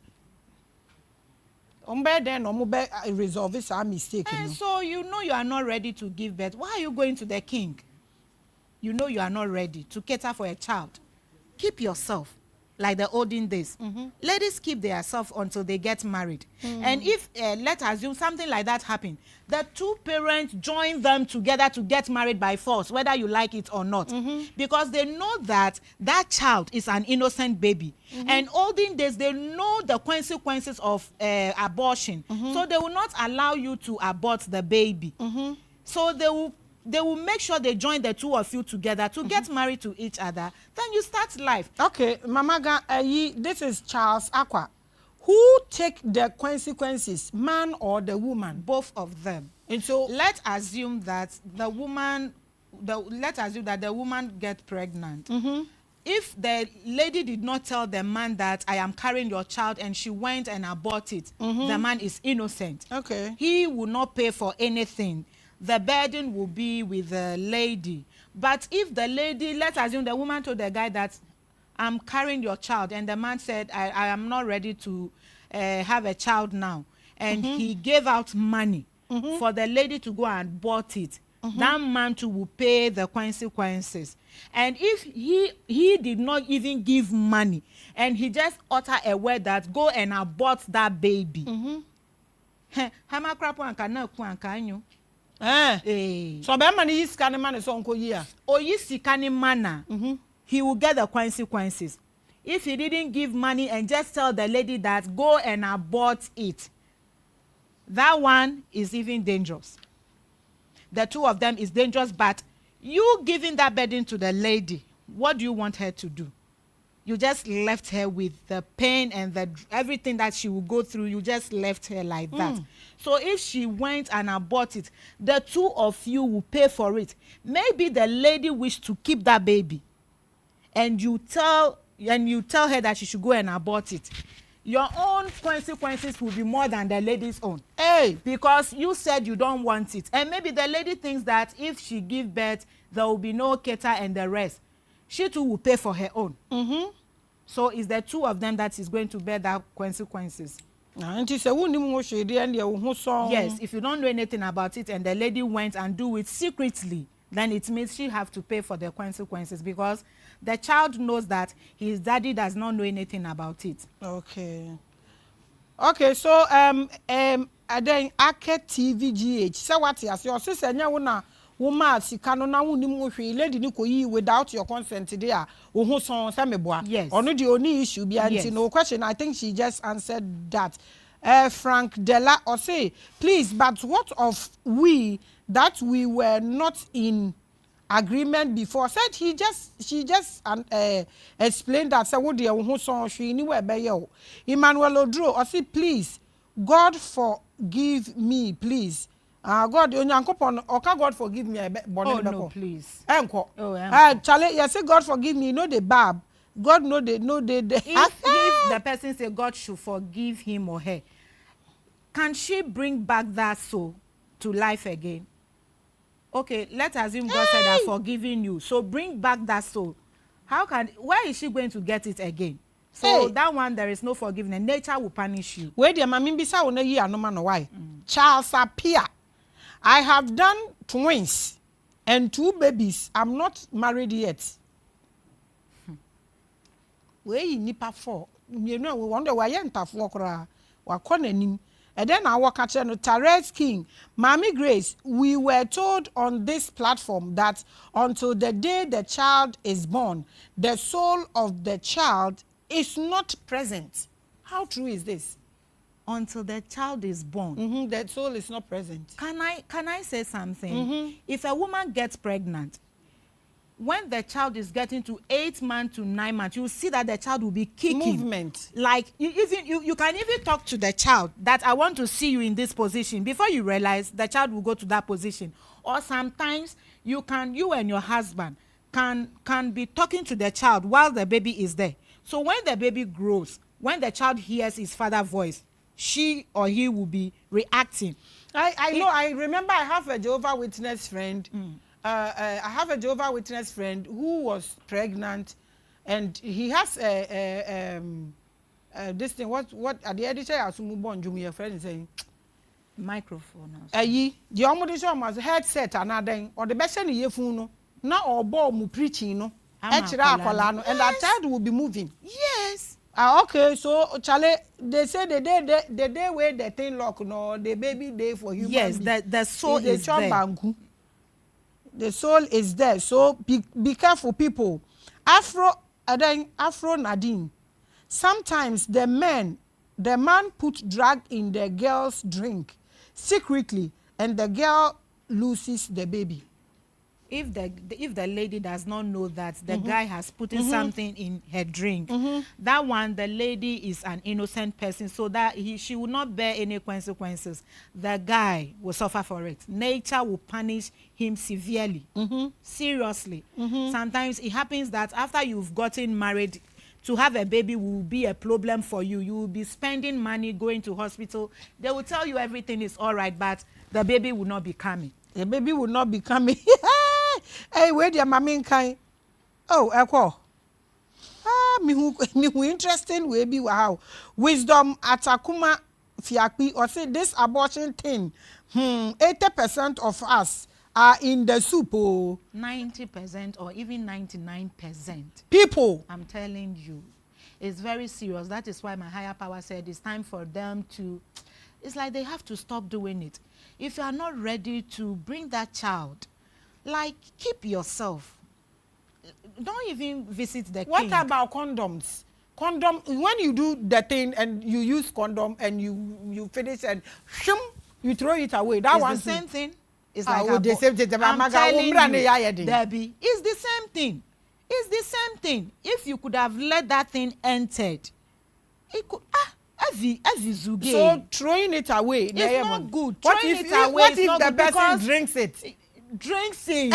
Resolve this mistake. So you know you are not ready to give birth. Why are you going to the king? You know you are not ready to cater for a child. Keep yourself like the olden days. Ladies keep themselves until they get married. And if let's assume something like that happened, the two parents join them together to get married by force, whether you like it or not, because they know that that child is an innocent baby. And olden days, they know the consequences of abortion, so they will not allow you to abort the baby. So they will make sure they join the two of you together to get married to each other. Then you start life. Okay, MAMAGA, this is Charles Aqua. Who take the consequences, man or the woman? Both of them. And so let's assume that the woman gets pregnant. If the lady did not tell the man that I am carrying your child and she went and aborted, the man is innocent. Okay. He will not pay for anything. The burden will be with the lady. But if the lady, let's assume the woman told the guy that I'm carrying your child, and the man said I am not ready to have a child now, and he gave out money for the lady to go and bought it, that man too will pay the consequences. And if he did not even give money and he just uttered a word that go and abort that baby, so be scanning man is uncle year. Or you see manner, he will get the consequences. If he didn't give money and just tell the lady that go and abort it, that one is even dangerous. The two of them is dangerous, but you giving that burden to the lady, what do you want her to do? You just left her with the pain and everything that she will go through. You just left her like that. So if she went and aborted, the two of you will pay for it. Maybe the lady wished to keep that baby, and you tell her that she should go and abort it. Your own consequences will be more than the lady's own. Hey, because you said you don't want it, and maybe the lady thinks that if she gives birth, there will be no cater and the rest. She too will pay for her own. So it's the two of them that is going to bear that consequences. Yes, if you don't know anything about it and the lady went and do it secretly, then it means she have to pay for the consequences, because the child knows that his daddy does not know anything about it. Okay. So then Ake TWMG. So what is your sister? Nya woman sikano na woni mu hwe lady ni koyi without your consent there wo son say meboa. Yes. Ono the only issue be anti no question. I think she just answered that. Frank Della or say please, but what of we that we were not in agreement before? Said she just explained that say wo de wo son hwe ni we be ye. Emmanuel Odro or say please, God forgive me please. God, God forgive me. Oh no, please. Charlie, you say God forgive me. You know the bab. God know the if the person say God should forgive him or her, can she bring back that soul to life again? Okay, let's assume God said I've forgiven you. So bring back that soul. Where is she going to get it again? So that one, there is no forgiveness. Nature will punish you. Wait, dear, Mami Bisa will you no man why? Charles appear. I have done twins and 2 babies. I'm not married yet. Where you nipa for? You know, we wonder why you enter for kra. Wa konanim. And then I walk at no Tarek King, Maame Grace. We were told on this platform that until the day the child is born, the soul of the child is not present. How true is this? Until the child is born, the soul is not present. Can I say something? If a woman gets pregnant, when the child is getting to 8 months to 9 months, you see that the child will be kicking. Movement. Like you can even talk to the child that I want to see you in this position. Before you realize, the child will go to that position. Or sometimes you and your husband can be talking to the child while the baby is there. So when the baby grows, when the child hears his father's voice, she or he will be reacting. I remember I have a Jehovah's Witness friend. I have a Jehovah's Witness friend who was pregnant, and he has this thing. What at the editor has born? Your friend is saying microphone. The omodisha was headset another or the best any phone. Now or ball mu preaching no. And that child will be moving. Yes. Okay, so Charlie, they say the day where the thing lock no, the baby day for human. Yes, the soul is there. The soul is there. So be careful, people. Afro Nadine. Sometimes the man put drug in the girl's drink secretly, and the girl loses the baby. If the lady does not know that the guy has put something in her drink, that one, the lady is an innocent person, so that she will not bear any consequences. The guy will suffer for it. Nature will punish him severely, seriously. Sometimes it happens that after you've gotten married, to have a baby will be a problem for you. You will be spending money going to hospital. They will tell you everything is all right, but the baby will not be coming. The baby will not be coming. Hey, where the mama kind? Oh, echo. Me who interesting will be wow. Wisdom atakuma fiakpi or say this abortion thing. 80% of us are in the soup. 90% or even 99%. People. I'm telling you, it's very serious. That is why my higher power said it's time for them to. It's like they have to stop doing it. If you are not ready to bring that child, like, keep yourself. Don't even visit the king. What about condoms? Condom, when you do the thing and you use condom and you finish and you throw it away. That one's the same thing. It's like I'm telling you, Debbie, it's the same thing. It's the same thing. If you could have let that thing entered, it could so throwing it away, it's not good. What if the person drinks it? Drinks it.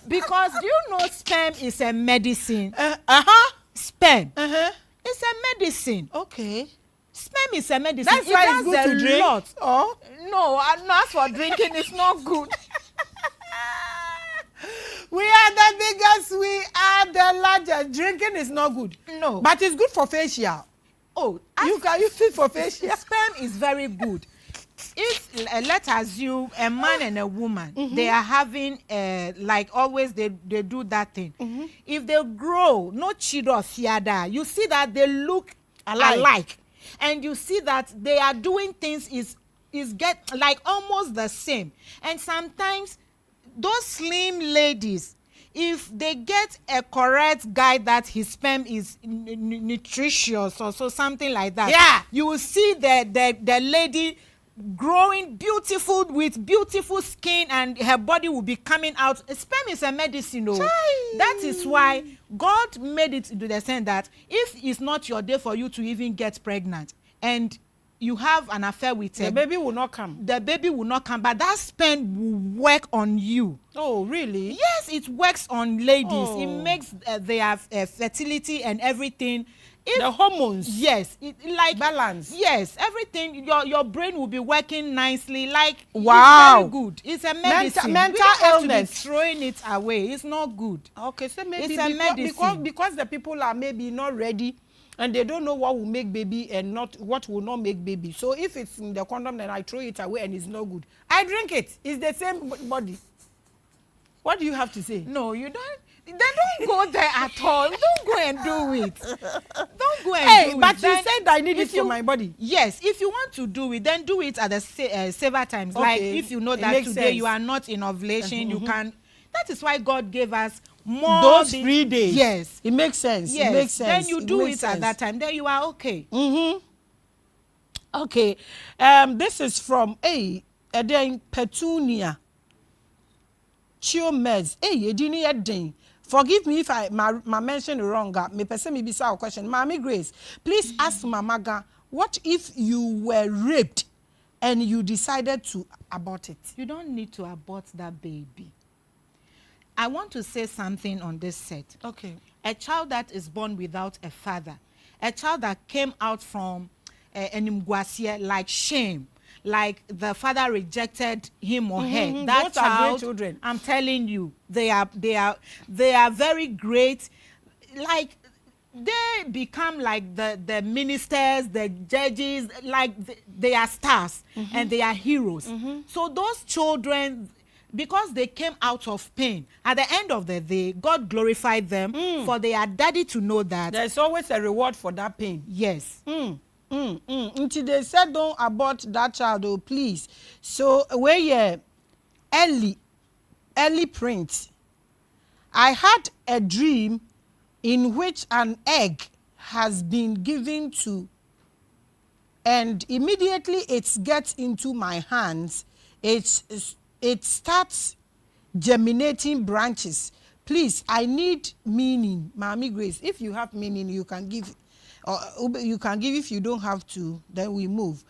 Because do you know sperm is a medicine? Sperm. It's a medicine. Okay. Sperm is a medicine. That's why it's good to drink. Lot. Oh. No, not for drinking. It's not good. We are the biggest, we are the largest. Drinking is not good. No. But it's good for facial. Oh, you can use it for facial. Sperm is very good. If let's assume a man and a woman, they are having like always they do that thing. If they grow, no chido fiada, you see that they look alike. And you see that they are doing things is get like almost the same. And sometimes those slim ladies, if they get a correct guy that his sperm is nutritious or so something like that, you will see the lady growing beautiful with beautiful skin and her body will be coming out. Sperm is a medicine. That is why God made it to the sense that if it's not your day for you to even get pregnant and you have an affair with the baby will not come. The baby will not come, but that sperm will work on you. Oh, really? Yes, it works on ladies. It makes their fertility and everything. The hormones. Yes, like balance. Yes, everything. Your brain will be working nicely. Like wow, it's very good. It's a medicine. Mental illness. Throwing it away. It's not good. Okay, so maybe it's a medicine because the people are maybe not ready. And they don't know what will make baby and not what will not make baby. So if it's in the condom, then I throw it away and it's no good. I drink it. It's the same body. What do you have to say? No, you don't. Then don't go there at all. Don't go and do it. Don't go and do it. But you then, said I need it for my body. Yes, if you want to do it, then do it at the several times. Okay. Like if you know that today sense. you are not in ovulation, you can. That is why God gave us more those 3 days. Yes, it makes sense. Yes, it makes sense. Then you do it at that time. Then you are okay. Okay. This is from Eden Petunia Chiomez. Edini Eden. Forgive me if I mention it wrong. Me person me bisa a question. Maame Grace, please ask MAMAGA, what if you were raped and you decided to abort it? You don't need to abort that baby. I want to say something on this set. Okay. A child that is born without a father, a child that came out from an imguasia, like shame, like the father rejected him or her. That Those child, are great children. I'm telling you, they are very great. Like they become like the ministers, the judges, like they are stars and they are heroes. So those children, because they came out of pain, at the end of the day, God glorified them for their daddy to know that there's always a reward for that pain. yes. Until they said don't abort that child, oh please. So where early print. I had a dream in which an egg has been given to, and immediately it gets into my hands. It starts germinating branches. Please, I need meaning, Maame Grace. If you have meaning, you can give. You can give. If you don't have to, then we move.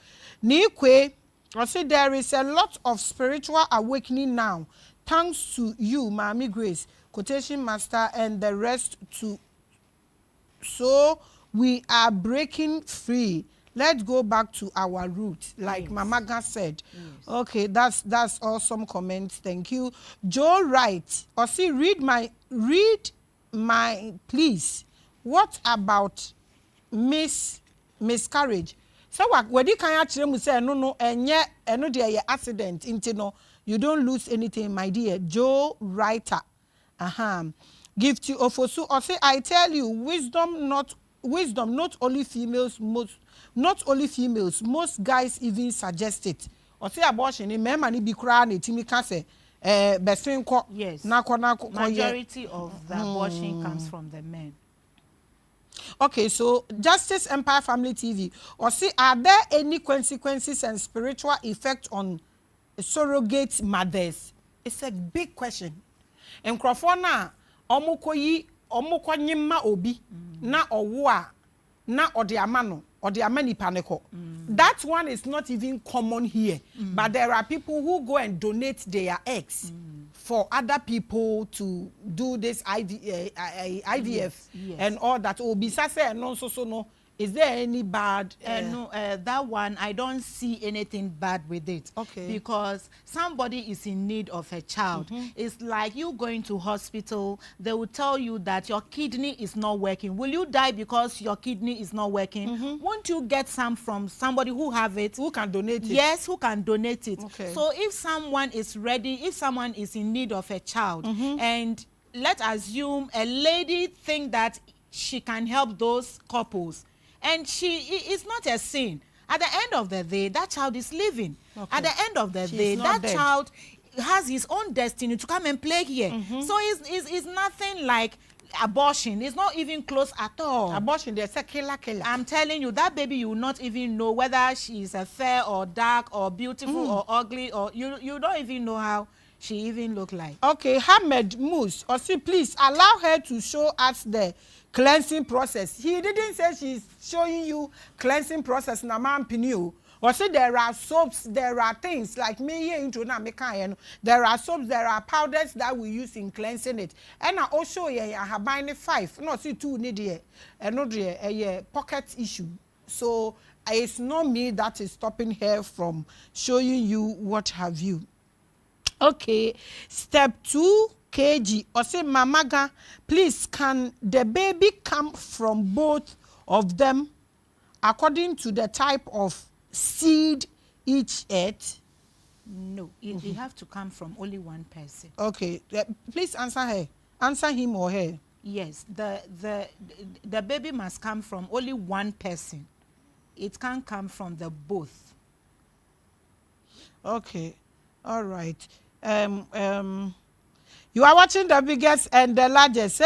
Nikwe, I say there is a lot of spiritual awakening now, thanks to you, Maame Grace, quotation master, and the rest too. So we are breaking free. Let's go back to our roots, like yes. MAMAGA said. Yes. Okay, that's awesome comments. Thank you. Joe Wright, or see, read my please. What about miscarriage? So what when you can actually say no there accident into no, you don't lose anything, my dear. Joe Writer. Give to Ofosu or say I tell you, wisdom not only females, most guys even suggest it. Or say abortion in men be crying it me can say yes. Majority of the abortion comes from the men. Okay, so Justice Empire Family TV. Or see, are there any consequences and spiritual effect on surrogate mothers? It's a big question. And Crofona, omuko nyima obi, na owa, na odiamano, odiamani paneko. That one is not even common here. But there are people who go and donate their eggs for other people to do this IVF yes. And all that. Obisase and no. Is there any bad? No, that one, I don't see anything bad with it. Okay. Because somebody is in need of a child. It's like you going to hospital, they will tell you that your kidney is not working. Will you die because your kidney is not working? Won't you get some from somebody who have it? Who can donate it? Yes, who can donate it. Okay. So if someone is ready, if someone is in need of a child, and let's assume a lady think that she can help those couples, and it's not a sin. At the end of the day, that child is living. Okay. At the end of the day, that dead. Child has his own destiny to come and play here. So it's nothing like abortion. It's not even close at all. Abortion, there's a killer. I'm telling you, that baby, you will not even know whether she is a fair or dark or beautiful or ugly, or you don't even know how she even look like. Okay, Hamed Moose, or see, please allow her to show us the cleansing process. He didn't say she's showing you cleansing process na man pinu. Or say there are soaps, there are things like me into na me there are soaps, there are powders that we use in cleansing it. And I also I have buying 5. No, see 2 need here. And not a pocket issue. So it's not me that is stopping her from showing you what have you. Okay, step 2 kg. Or say MAMAGA, please, can the baby come from both of them according to the type of seed each ate? No, it have to come from only one person. Okay, please answer her. answer him or her. Yes, the baby must come from only one person. It can't come from the both. Okay, all right. You are watching the biggest and the largest.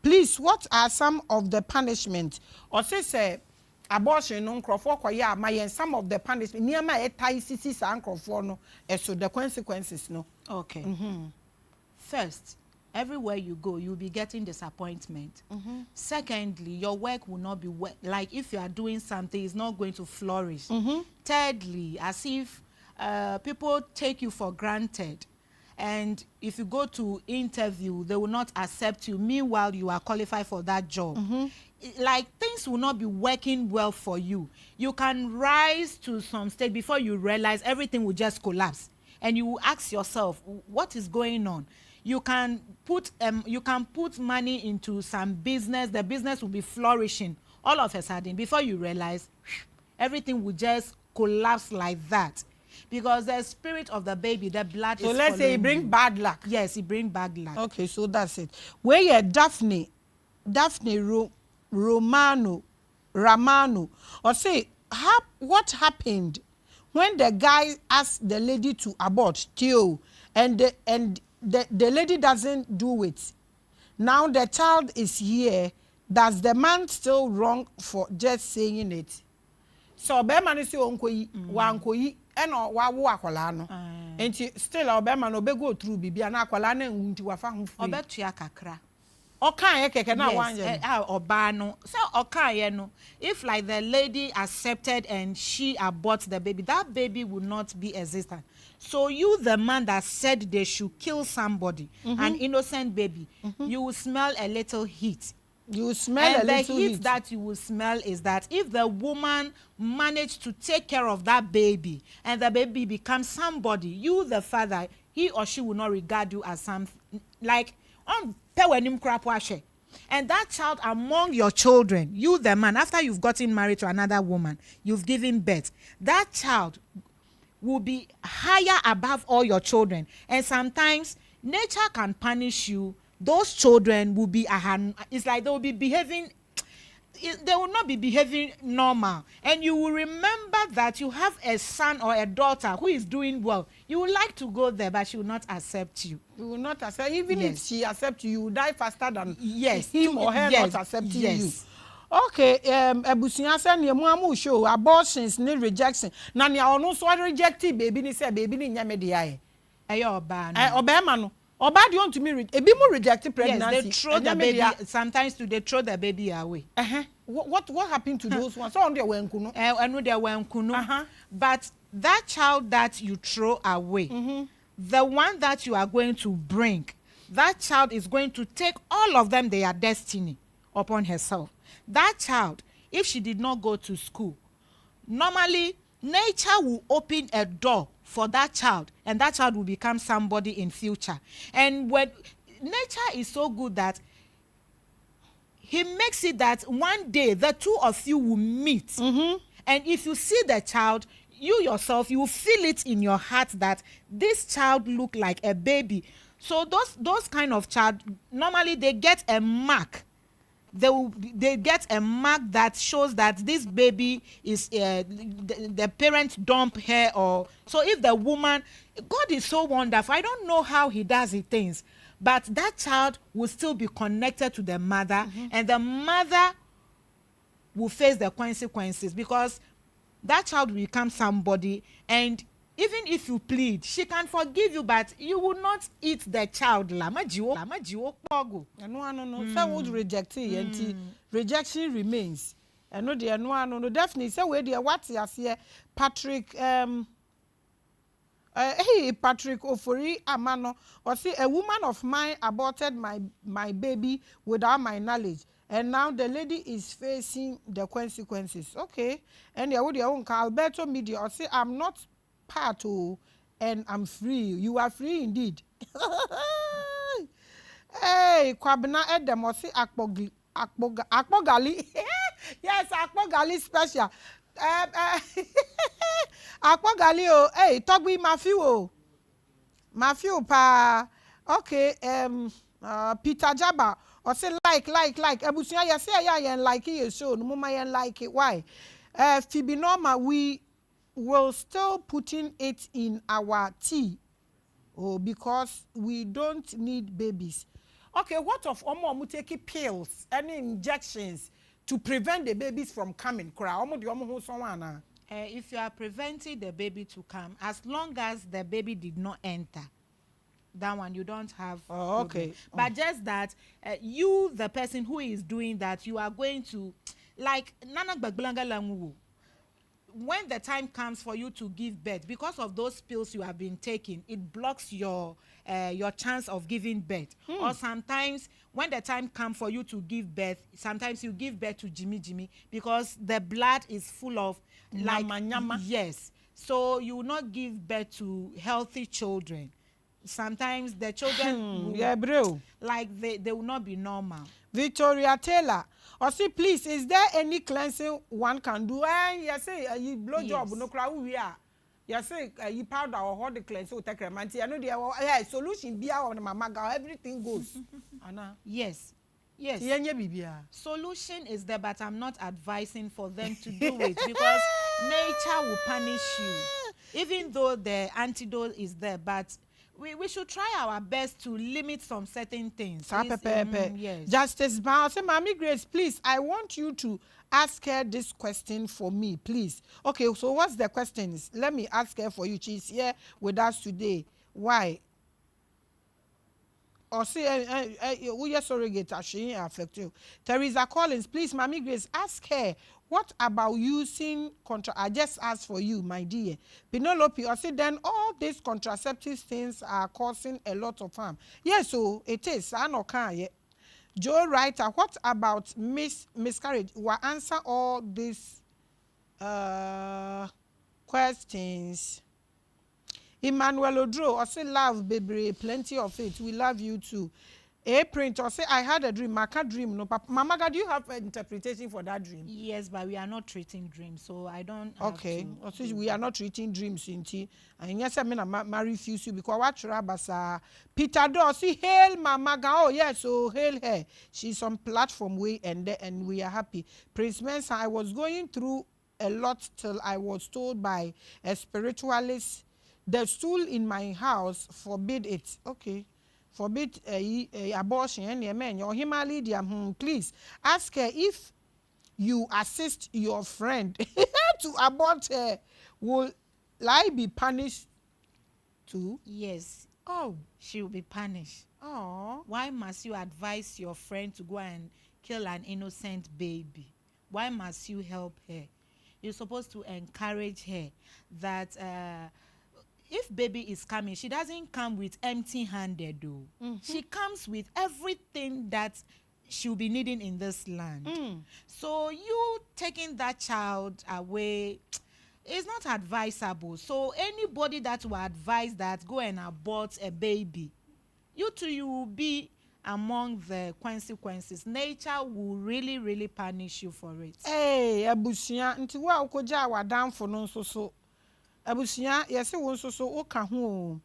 Please, what are some of the punishment? Or say abortion no crofo kwaya my some of the punishment. Niama etai sisi sa crofo no. So the consequences no. Okay. First, everywhere you go, you'll be getting disappointment. Secondly, your work will not be like if you are doing something, it's not going to flourish. Thirdly, as if people take you for granted. And if you go to interview, they will not accept you. Meanwhile, you are qualified for that job. Like things will not be working well for you. You can rise to some stage before you realize everything will just collapse. And you will ask yourself, what is going on? You can put money into some business. The business will be flourishing. All of a sudden, before you realize, everything will just collapse like that. Because the spirit of the baby, the blood is. So let's say it bring bad luck. Yes, it bring bad luck. Okay, so that's it. Where you Daphne Romano, or say what happened when the guy asked the lady to abort Theo, and the lady doesn't do it. Now the child is here. Does the man still wrong for just saying it? So be man say onkoyi wankoyi eno wa wo akwala no. Enti still obema no be go through bibia na akwala na nti wafa ho free. Obetua kakra. Okan ye keke na wanje. Oba no. So okan ye no. If like the lady accepted and she aborts the baby, that baby will not be existent. So you, the man that said they should kill somebody, an innocent baby, you will smell a little heat. You smell and a little heat. And the heat that you will smell is that if the woman managed to take care of that baby and the baby becomes somebody, you, the father, he or she will not regard you as something like on pewenim krapwashe. And that child among your children, you, the man, after you've gotten married to another woman, you've given birth, that child will be higher above all your children. And sometimes nature can punish you. Those children will be it's like they will be behaving, they will not be behaving normal. And you will remember that you have a son or a daughter who is doing well. You would like to go there, but she will not accept you. You will not accept. Even if she accepts you, you will die faster than yes. him or her not accepting yes. you. Okay, ebusunya say ne mu amu show abortions ne rejection. Na ne ono so reject baby ni say baby ni nya me de aye. Eyo oba no. Obema no. Oba do want to me ebi mu reject pregnancy. Yes, they throw the baby. Sometimes they throw the baby away. What happened to those ones? So on there wenku no. Enu there wenku no. But that child that you throw away, the one that you are going to bring, that child is going to take all of them their destiny upon herself. That child, if she did not go to school, normally nature will open a door for that child, and that child will become somebody in future. And when nature is so good that he makes it that one day the two of you will meet. And if you see the child, you yourself, you will feel it in your heart that this child look like a baby. So those kind of child, normally they get a mark. They get a mark that shows that this baby is the parent dump her, or so if the woman, God is so wonderful. I don't know how he does his things, but that child will still be connected to the mother, and the mother will face the consequences because that child will become somebody. And even if you plead, she can forgive you, but you will not eat the child. No. Some would reject it, and rejection remains. And no, dear, no, definitely. So where dear, what is here, Patrick? Patrick Ofori Amano, or say a woman of mine aborted my baby without my knowledge, and now the lady is facing the consequences. Okay, and you would your own Alberto Media, or say I'm not part of, and I'm free. You are free indeed. Hey, Kwabena Edem, or say Akpogali. Yes, Akpogali special. Akpogali, oh, hey, talk with Matthew pa Okay, Peter Jabba, or say like. Ebusuya, you say yeah, like it, so no more like it. Why? Phoebe Norma, we will still putting it in our tea. Oh, because we don't need babies. Okay, what of omo taking pills, any injections to prevent the babies from coming? If you are preventing the baby to come, as long as the baby did not enter, that one you don't have problem. Okay. But just that you, the person who is doing that, you are going to, like Nana Bagblanga Langu, when the time comes for you to give birth, because of those pills you have been taking, it blocks your chance of giving birth. Or sometimes when the time comes for you to give birth, sometimes you give birth to Jimmy because the blood is full of like Nyama. yes, so you will not give birth to healthy children. Sometimes the children will, Yeah, bro. like they will not be normal. Victoria Taylor, or see, please, is there any cleansing one can do? Yes, say you blow job, Yes. no crowd we are. Yes, say you powder or hot the cleanse, take a man. I know the solution be our MAMAGA, everything goes. Anna. Yes. Yes. Bibia. Solution is there, but I'm not advising for them to do it because nature will punish you, even though the antidote is there. But we should try our best to limit some certain things. Yes. Justice Bao, say, Maame Grace, please, I want you to ask her this question for me, please. Okay, so what's the questions? Let me ask her for you. She's here with us today. Why? Or say, we are surrogate, she affect you. Teresa Collins, please, Maame Grace, ask her, what about using I just asked for you, my dear. Penelope, or say, then all these contraceptive things are causing a lot of harm. Yes, so it is. I know can. Joe Writer, what about miscarriage? Will answer all these questions. Emmanuel Odro, or say love, baby, plenty of it. We love you too. A print, or say I had a dream. I can't dream. No, Papa. MAMAGA, do you have an interpretation for that dream? Yes, but we are not treating dreams, so I don't. Okay, also we are not treating dreams, Inti. And yes, I mean, I refuse you because what Rabasa Peter Dorsey, hail MAMAGA. Oh yes, so hail her. She's on platform way and we are happy. Prince Mensa, I was going through a lot till I was told by a spiritualist, the stool in my house forbid it. Okay. Forbid abortion and men your Himalaya. Please ask her if you assist your friend to abort her, will I be punished too? Yes. Oh, She will be punished. oh. Why must you advise your friend to go and kill an innocent baby? Why must you help her? You're supposed to encourage her that if baby is coming, she doesn't come with empty-handed though. She comes with everything that she'll be needing in this land. So you taking that child away is not advisable. So anybody that will advise that go and abort a baby, you too, you will be among the consequences. Nature will really punish you for it. Hey, abusia, nti wa ukoja wa damfo no nso so. Abusia, yesi wo nso so oka ho.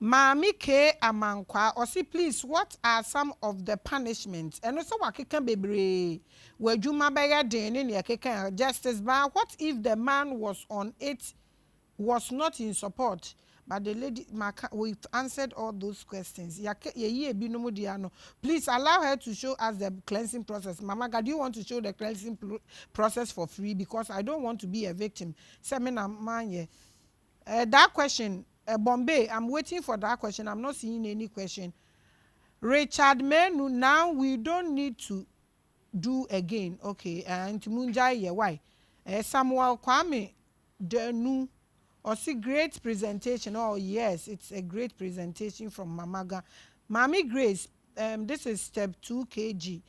Maame K Amankwa, or see please, what are some of the punishments? And also wakeka bebre. Wejuma baya den ni yakeka justice ba. What if the man was on it, was not in support? But the lady, we've answered all those questions. Please allow her to show us the cleansing process. MAMAGA, do you want to show the cleansing process for free? Because I don't want to be a victim. That question, Bombay, I'm waiting for that question. I'm not seeing any question. Richard Menu, now we don't need to do again. Okay, and Munjai, why? Samuel Kwame, Denu. Or see great presentation. Oh yes, it's a great presentation from MAMAGA. Maame Grace, this is step 2 kg.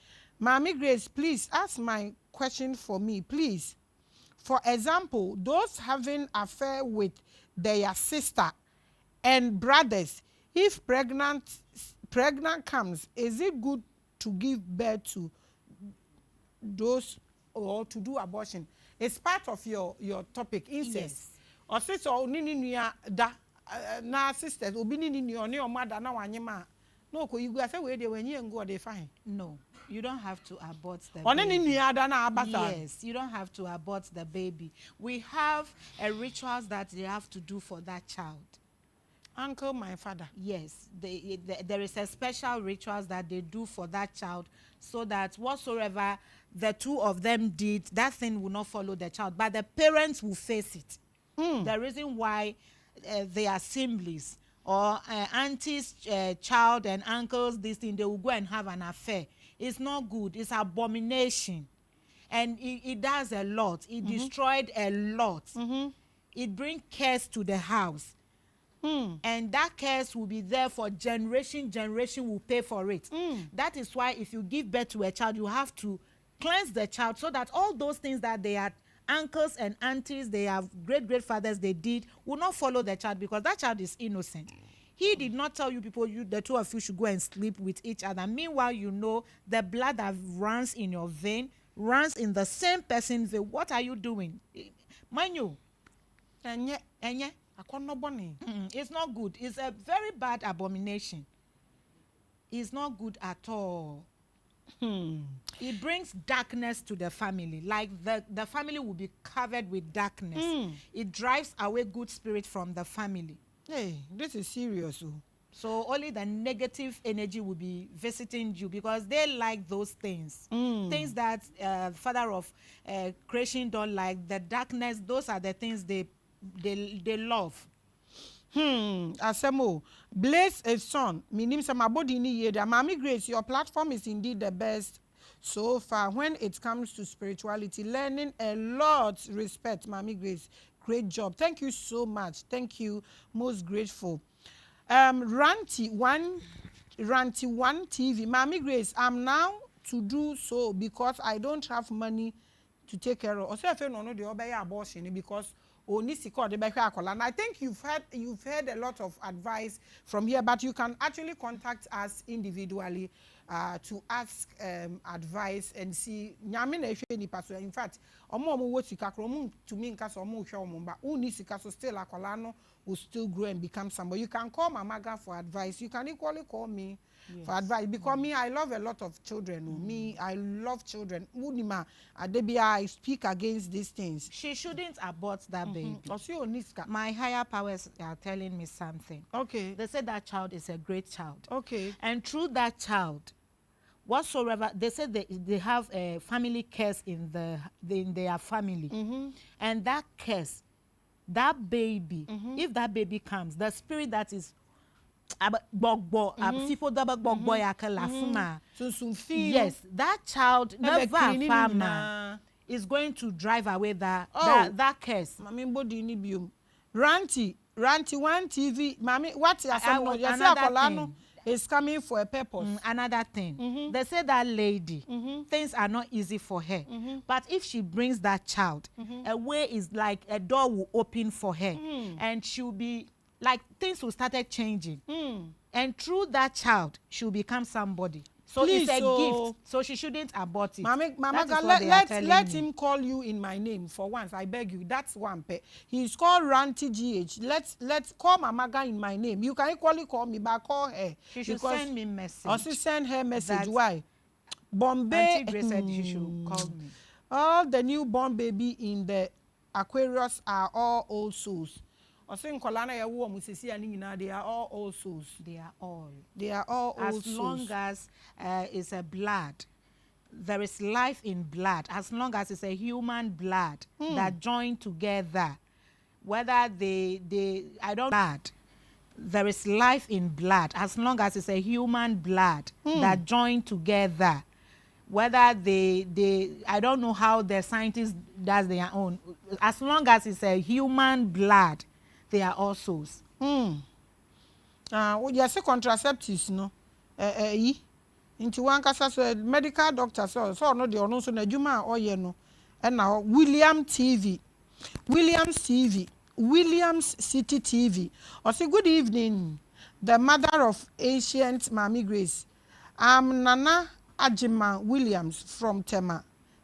Maame Grace, please ask my question for me, please. For example, those having affair with their sister and brothers, if pregnant comes, is it good to give birth to those or to do abortion? It's part of your topic, incest. Yes. Or say so nini nuya da na sisters obi ni oni o mother na wanyema no ko you say we dey when you go dey fine. No, you don't have to abort the Oni baby. ni ada na abata. Yes, you don't have to abort the baby. We have rituals that they have to do for that child. Uncle, my father. Yes, there is a special rituals that they do for that child so that whatsoever the two of them did, that thing will not follow the child, but the parents will face it. The reason why they are siblings or aunties, child and uncles, this thing, they will go and have an affair. It's not good. It's abomination. And it does a lot. It destroyed a lot. It brings curse to the house. And that curse will be there for generation will pay for it. That is why if you give birth to a child, you have to cleanse the child so that all those things that they are uncles and aunties, they have great-grandfathers they did, will not follow the child because that child is innocent. He did not tell you people, the two of you should go and sleep with each other. Meanwhile, you know the blood that runs in your vein runs in the same person's vein. What are you doing? Mind you, it's not good. It's a very bad abomination. It's not good at all. It brings darkness to the family. Like the family will be covered with darkness. It drives away good spirit from the family. Hey, this is serious. So only the negative energy will be visiting you because they like those things. Things that Father of creation don't like. The darkness, those are the things they love. Asemo, bless a son. My name is Mabodi ni yeda. Maame Grace, your platform is indeed the best so far when it comes to spirituality. Learning a lot. Respect, Maame Grace. Great job. Thank you so much. Thank you. Most grateful. Ranty one TV. Maame Grace, I'm now to do so because I don't have money to take care of. Also, if you know the obey abortion because and I think you've heard a lot of advice from here, but you can actually contact us individually to ask advice and see. In fact, to me, still will still grow and become somebody. You can call MAMAGA for advice. You can equally call me for advice because me, I love a lot of children. Me, I love children. I speak against these things. She shouldn't abort that baby. My higher powers are telling me something. Okay. They say that child is a great child. Okay. And through that child, whatsoever, they say they have a family curse in their family. And that curse, that baby, if that baby comes, the spirit that is yes, that child never is going to drive away that curse. Ranty one TV, Mami, what another thing is coming for a purpose. Another thing, they say that lady, things are not easy for her, but if she brings that child, a way is like a door will open for her, and she'll be like things will start changing, and through that child she'll become somebody. So please, it's a gift, so she shouldn't abort it. MAMAGA, let him call you in my name for once. I beg you. That's one pay. He's called Ranty GH. Let's call MAMAGA in my name. You can equally call me, but call her. She should send me message. Or she send her message. Why? Bombay. Auntie Grace said she should call me. All the newborn baby in the Aquarius are all old souls. They are all old souls. They are all. They are all old souls. As long as it's a blood, there is life in blood. As long as it's a human blood that join together, whether I don't blood, there is life in blood. As long as it's a human blood that join together, whether I don't know how the scientist does their own. As long as it's a human blood, they are all souls. Yes, contraceptives, no. Into one case, medical doctor, so no, the ono so na juma or no. And now Williams City TV. Or say good evening, the mother of ancient Maame Grace. I'm Nana Ajima Williams from Tema,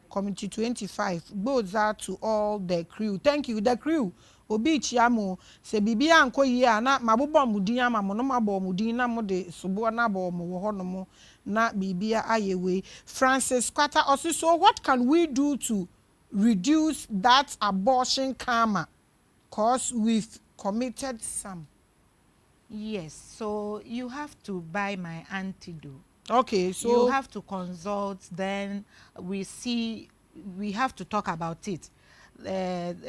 Community 25. Both are to all the crew. Thank you, the crew. obi chiamo se bibia anko yi a na mabobọ mudin ama mo no mabọ mudin na mo de sobo na bọ mo wo hono mo na bibia ayewe. Francis Kwata also, so what can we do to reduce that abortion karma cause we've committed some? Yes, so you have to buy my antidote. Okay, so you have to consult, then we have to talk about it.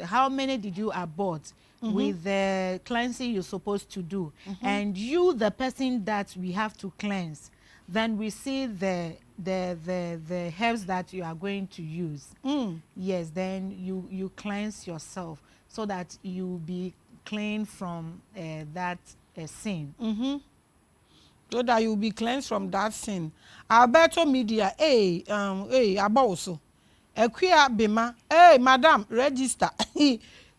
How many did you abort with the cleansing you're supposed to do? And you, the person that we have to cleanse, then we see the herbs that you are going to use. Yes, then you cleanse yourself so that you be clean from that sin. So that you will be cleansed from that sin. Alberto Media, aboso. Equia bema, madam, register.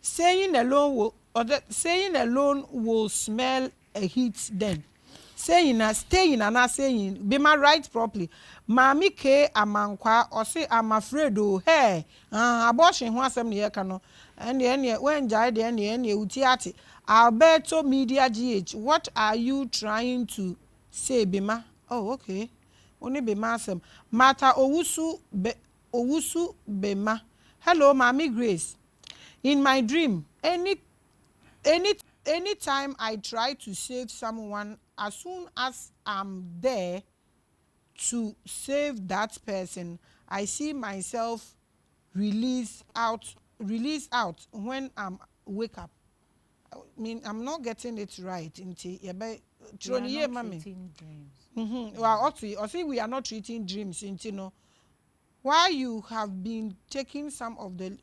Saying alone will smell a heat then. Staying and not saying, bema right properly. Mami ke amankwa or say I'm afraid hey, abortion one some year cano. And when jai the any utiati. Alberto Media GH, what are you trying to say, Bima? Oh, okay. Only Bima sem. Mata Owusu Bema. Hello, Maame Grace. In my dream, anytime I try to save someone, as soon as I'm there to save that person, I see myself release out when I'm wake up. I mean, I'm not getting it right. We are not treating dreams. Well, also we are not treating dreams. Why you have been taking some of the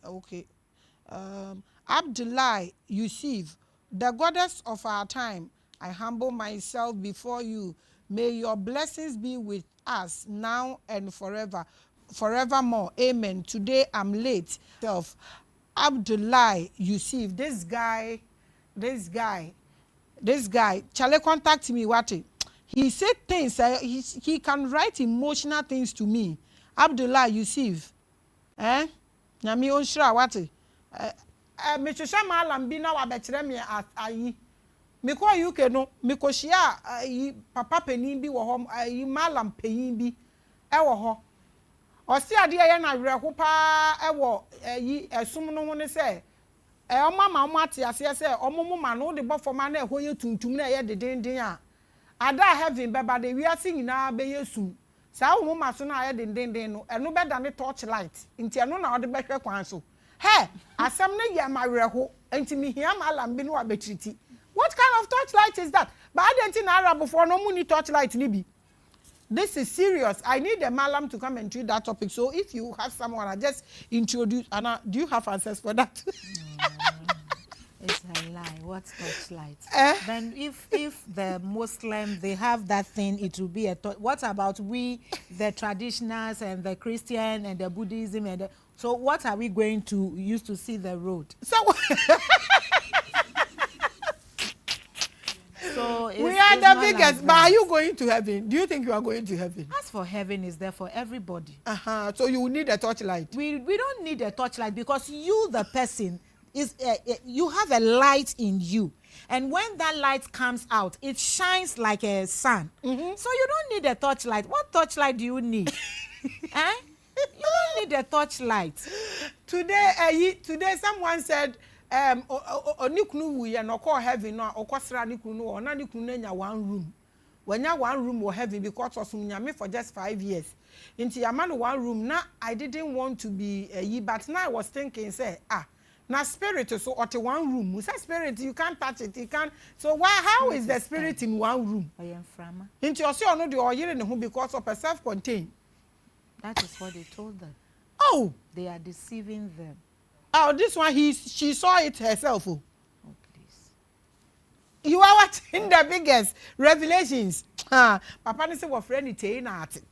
Abdullah Yusuf, the goddess of our time, I humble myself before you. May your blessings be with us now and forevermore. Amen. Today I'm late. Abdullah Yusuf, this guy, Chale contact me. What he said things. He can write emotional things to me. Abdullah Yusuf, Nyami onshira what? Me chosha malam bi na wa bekyere me ayi. Me ko UK no, me ko shia papa penin bi wo ho ayi malam penin bi e wo ho. Osi ade ye na wereko pa e wo ayi esum no ho ne se omama ate ase se omomoma no de bofoma na ehoye tuntum na ye dedenden a ada heaven beba de wiase nyina be yesu sa omoma so na ye dedenden no eno be da ne torch light nti eno na ode behwe kwan so he asem ne ye mawereko nti mi hia malam bi no abetriti. What kind of torch light is that? But I didn't know Arab before no money torch light nibi. This is serious. I need a malam to come and treat that topic. So if you have someone, I just introduce. Anna, do you have answers for that? It's a lie. What's torchlight? Then if the Muslim they have that thing, it will be a what about we, the traditionals and the Christian and the Buddhism and the, so what are we going to use to see the road? So we are the biggest. But are you going to heaven? Do you think you are going to heaven? As for heaven, is there for everybody. So you will need a torchlight. We don't need a torchlight because you, the person, is you have a light in you, and when that light comes out, it shines like a sun. So you don't need a torchlight. What torchlight do you need? You don't need a torchlight. Today, someone said. Onikunu we no call heaven no okosra nikunu ona nikunu nya one room. When ya one room or heaven because of nyame for just 5 years. Into ya man one room na I didn't want to be but now I was thinking say na spirit so at one room. We say spirit you can't touch it, you can't. So how is the spirit in one room? Into you say no the oyere ne ho because of a self-contained. That is what they told them. Oh, they are deceiving them. Oh, this one she saw it herself. Oh, please. You are watching the biggest revelations. Papa ni say we friend it na ate.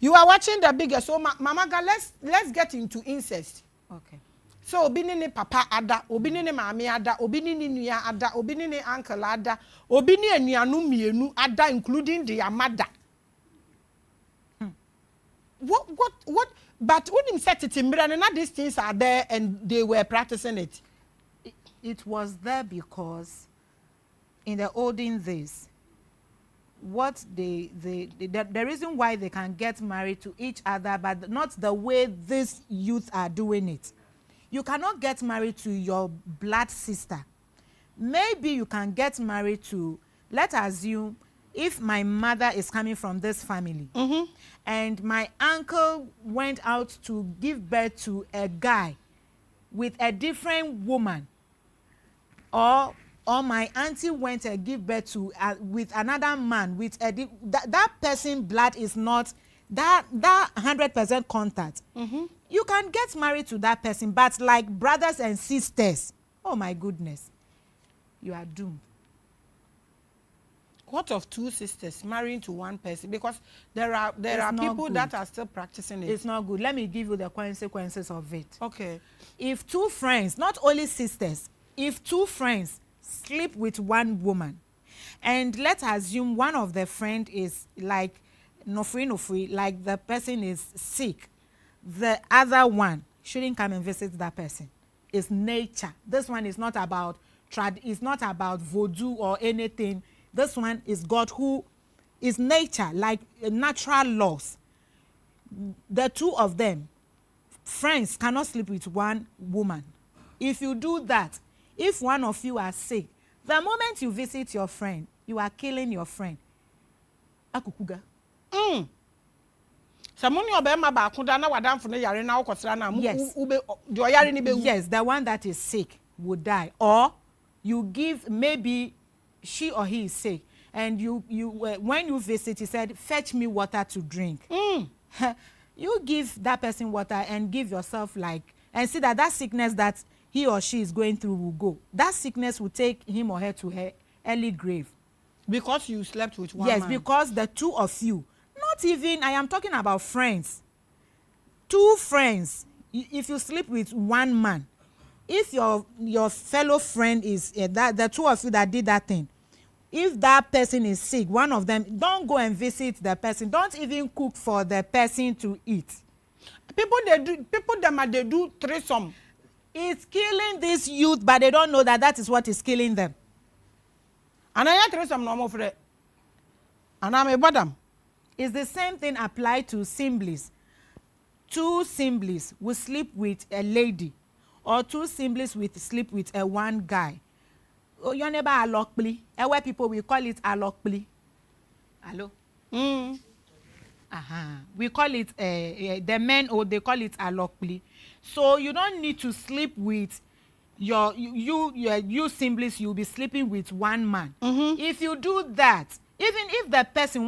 You are watching the biggest. So MAMAGA, let's get into incest. Okay. So obi ni papa ada, obi ni maame ada, obi ni nua ada, obi ni uncle ada, obi ni anuanu mienu ada including the mother. What? But when him said it in Mirror, these things are there and they were practicing it. It was there because in the olden days, what the reason why they can get married to each other, but not the way these youth are doing it. You cannot get married to your blood sister. Maybe you can get married to, let's assume, if my mother is coming from this family, and my uncle went out to give birth to a guy with a different woman, or my auntie went and give birth to with another man with a that person blood is not that 100% contact. You can get married to that person, but like brothers and sisters, oh my goodness, you are doomed. What of two sisters marrying to one person? Because there are people that are still practicing it. It's not good. Let me give you the consequences of it. Okay. If two friends, not only sisters, if two friends sleep with one woman, and let's assume one of the friend is like no free, like the person is sick, the other one shouldn't come and visit that person. It's nature. This one is not about it's not about voodoo or anything. This one is God, who is nature, like natural laws. The two of them, friends, cannot sleep with one woman. If you do that, if one of you are sick, the moment you visit your friend, you are killing your friend. Akukuga. Yes, the one that is sick would die. Or you give, maybe she or he is sick, and you when you visit, he said, fetch me water to drink. You give that person water and give yourself and see that sickness that he or she is going through will go. That sickness will take him or her to her early grave. Because you slept with one man. Yes, because the two of you, not even, I am talking about friends. Two friends, if you sleep with one man, if your fellow friend is the two of you that did that thing, if that person is sick, one of them, don't go and visit the person. Don't even cook for the person to eat. People they do threesome. It's killing this youth, but they don't know that is what is killing them. And I threesome normal for it. And I'm a madam. It's the same thing applied to siblings. Two siblings will sleep with a lady, or two siblings will sleep with a one guy. Oh, your neighbor alokpli. Where people will call it alokpli. Hello? We call it the men, or they call it alokpli. So you don't need to sleep with you siblings. You'll be sleeping with one man. If you do that, even if the person,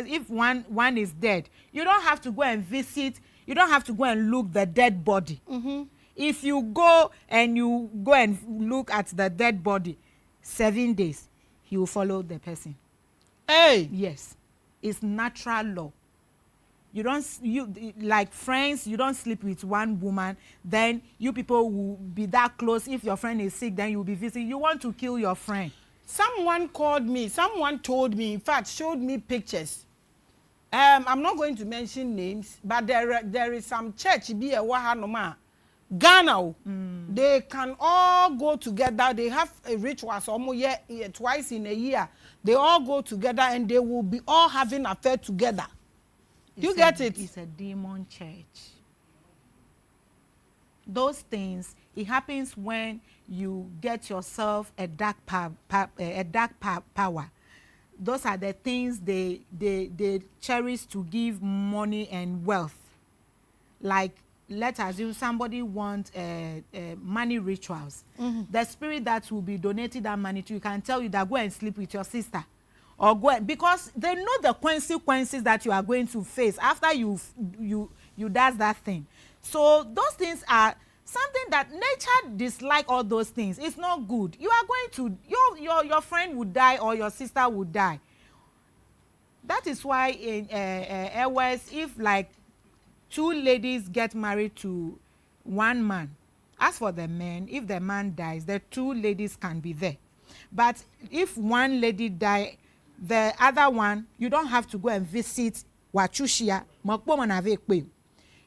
if one is dead, you don't have to go and visit. You don't have to go and look the dead body. If you go and look at the dead body, 7 days, he will follow the person. Hey. Yes, it's natural law. You like friends, you don't sleep with one woman, then you people will be that close. If your friend is sick, then you'll be visiting. You want to kill your friend. Someone called me, someone told me, in fact, showed me pictures. I'm not going to mention names, but there is some church, be a Wahanoma, Ghana. They can all go together. They have a ritual, almost twice in a year. They all go together and they will be all having affair together. You get it? It's a demon church. Those things, it happens when you get yourself a dark power. Those are the things they cherish to give money and wealth. Like, let's assume somebody wants money rituals. The spirit that will be donating that money to you can tell you that go and sleep with your sister. Or go, because they know the consequences that you are going to face after you does that thing. So those things are something that nature dislike. All those things, it's not good. You are going to your friend would die or your sister would die. That is why in airways, if like two ladies get married to one man, as for the men, if the man dies, the two ladies can be there. But if one lady die, the other one, you don't have to go and visit Wachushia.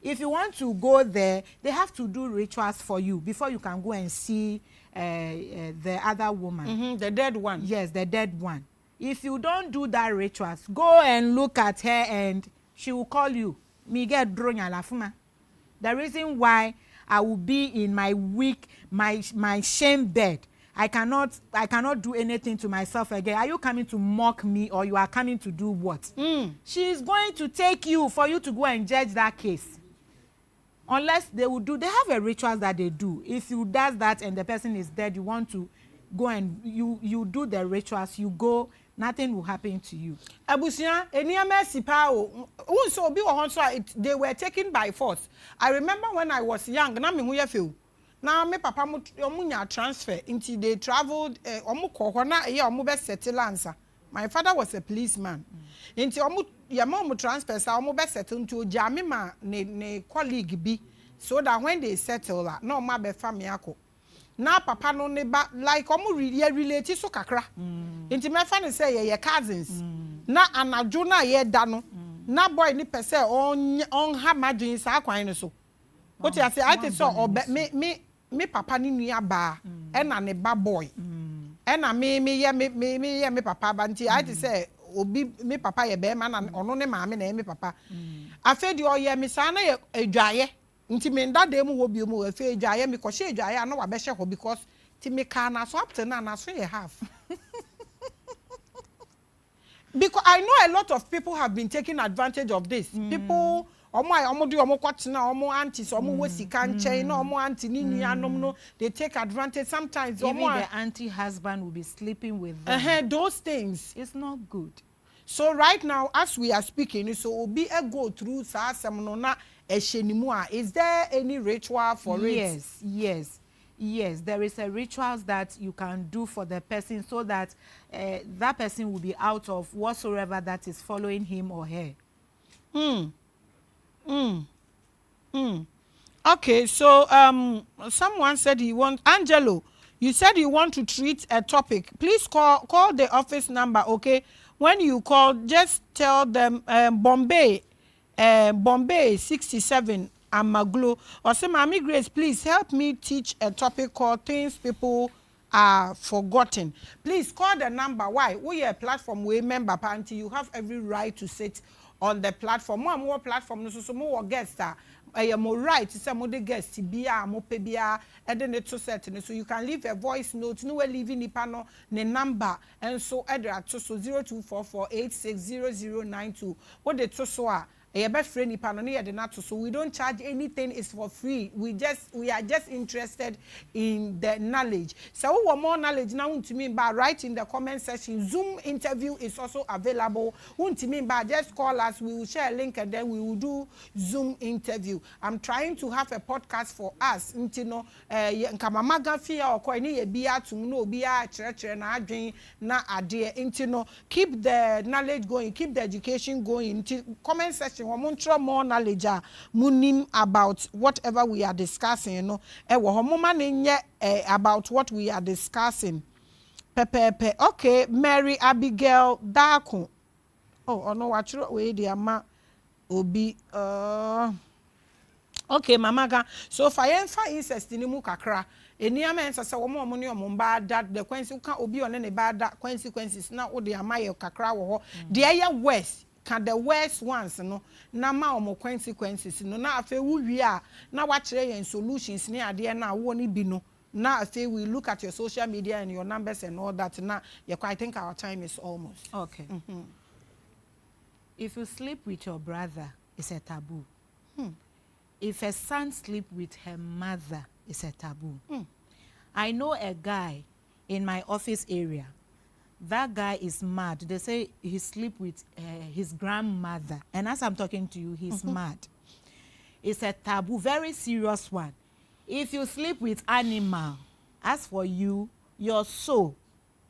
if you want to go there, they have to do rituals for you before you can go and see the other woman. The dead one. Yes, the dead one. If you don't do that rituals, go and look at her and she will call you. Me get dronya lafuma. The reason why I will be in my weak, my shame bed. I cannot do anything to myself again. Are you coming to mock me or you are coming to do what? She is going to take you for you to go and judge that case. Unless they have a ritual that they do. If you does that and the person is dead, you want to go and you do the rituals, you go, nothing will happen to you. Abusia, they were taken by force. I remember when I was young, now me papa munya transfer into they traveled my father was a policeman. Into your mom transfer so settle to Jamima ne colleague be so that when they settle no ma be family ako. Now papa no neba like related so kakra. Into my family say your cousins. Na anadwo na ye da no. Na boy ni pese on ha madwin sa kwan so. What you say I think so me papa ni nua ba e na ne ba boy. E na me papa ba nti I think say obi me papa ye be ma na ono ne maame na me papa. Afa di o ye me sa na ye adwaye. Nti me nda dem wo bi mu afa adwaye me ko hye adwaye na wa be hye ho because ti me ka na so up to na so ye half. Because I know a lot of people have been taking advantage of this. People aunties they take advantage sometimes. Even the auntie husband will be sleeping with them. Those things. It's not good. So right now, as we are speaking, so will be a go through is there any ritual for it? Yes, there is a rituals that you can do for the person so that that person will be out of whatsoever that is following him or her. Okay, so someone said he wants Angelo. You said you want to treat a topic. Please call the office number. Okay, when you call, just tell them Bombay 67 Amaglo or say Maame Grace, please help me teach a topic called things people are forgotten. Please call the number. Why? We are a platform we member party. You have every right to sit on the platform. More platform so more guests are more right to some other guests bia mo pebia and then it to set so you can leave a voice note no leaving the panel the number and so address so 0244860092 what the to so so we don't charge anything, it's for free. We are just interested in the knowledge. So we want more knowledge now to me by write in the comment section. Zoom interview is also available. To me by just call us, we will share a link and then we will do Zoom interview. I'm trying to have a podcast for us. MAMAGA fear or koini bia to no bia church na adwin na ade keep the knowledge going, keep the education going. Comment section more knowledge munim about whatever we are discussing, about what we are discussing. Pepe. Okay, Mary Abigail Darko. Oh no, what we dear ma obi okay, MAMAGA. So for INCEST ni mu kakra. Eniama ensasa wo mo ne omo ba that the consequences obi on ne ba that consequences na wo de amaye kakra wo ho. De ya worse. Can the worst ones no na ma omo consequences no na afa wuwi a na wa kire yen solutions ne ade na wo ni bi no na afa we look at your social media and your numbers and all that na I think our time is almost okay. If you sleep with your brother, it's a taboo. If a son sleep with her mother, it's a taboo. I know a guy in my office area. That guy is mad. They say he sleep with his grandmother. And as I'm talking to you, he's mad. It's a taboo, very serious one. If you sleep with animal, as for you, your soul,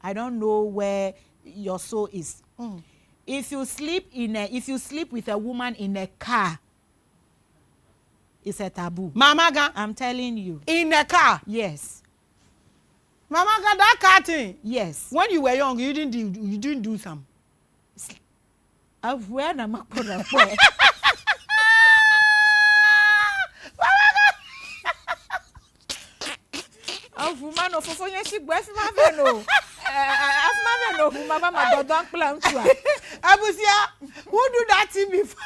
I don't know where your soul is. If you sleep with a woman in a car, it's a taboo. MAMAGA, I'm telling you. In a car? Yes. MAMAGA, that car thing? Yes. When you were young, you didn't do some. I've wear na makora. Woman of Fofonia, she breath my veno. I've never known Mama don't plan to. Abusia, who do that thing before?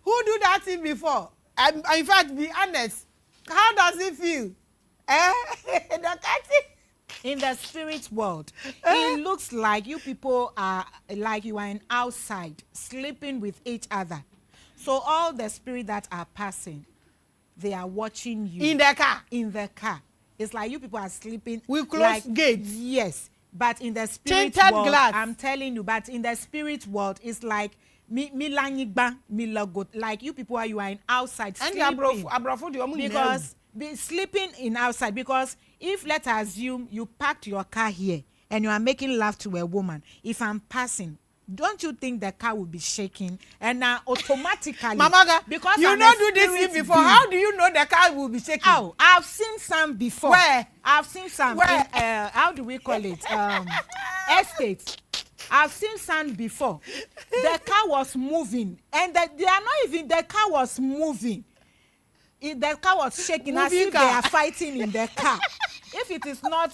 Who do that thing before? In fact, be honest. How does it feel? In the spirit world, it looks like you people are like you are in outside, sleeping with each other. So all the spirit that are passing, they are watching you. In the car? In the car. It's like you people are sleeping. We close like, gates. Yes. But in the spirit Tinted world, glass. I'm telling you, but in the spirit world, it's like like you people are in outside sleeping. Because be sleeping in outside, because if let's assume you parked your car here and you are making love to a woman, if I'm passing, don't you think the car will be shaking? And now automatically, Mamaga, because you don't do this thing before. How do you know the car will be shaking? Oh, I've seen some before. Where? I've seen some. Where? In, how do we call it? Estates. I've seen some before. The car was moving, and they are not even. The car was moving. The car was shaking as if they are fighting in the car. If it is not.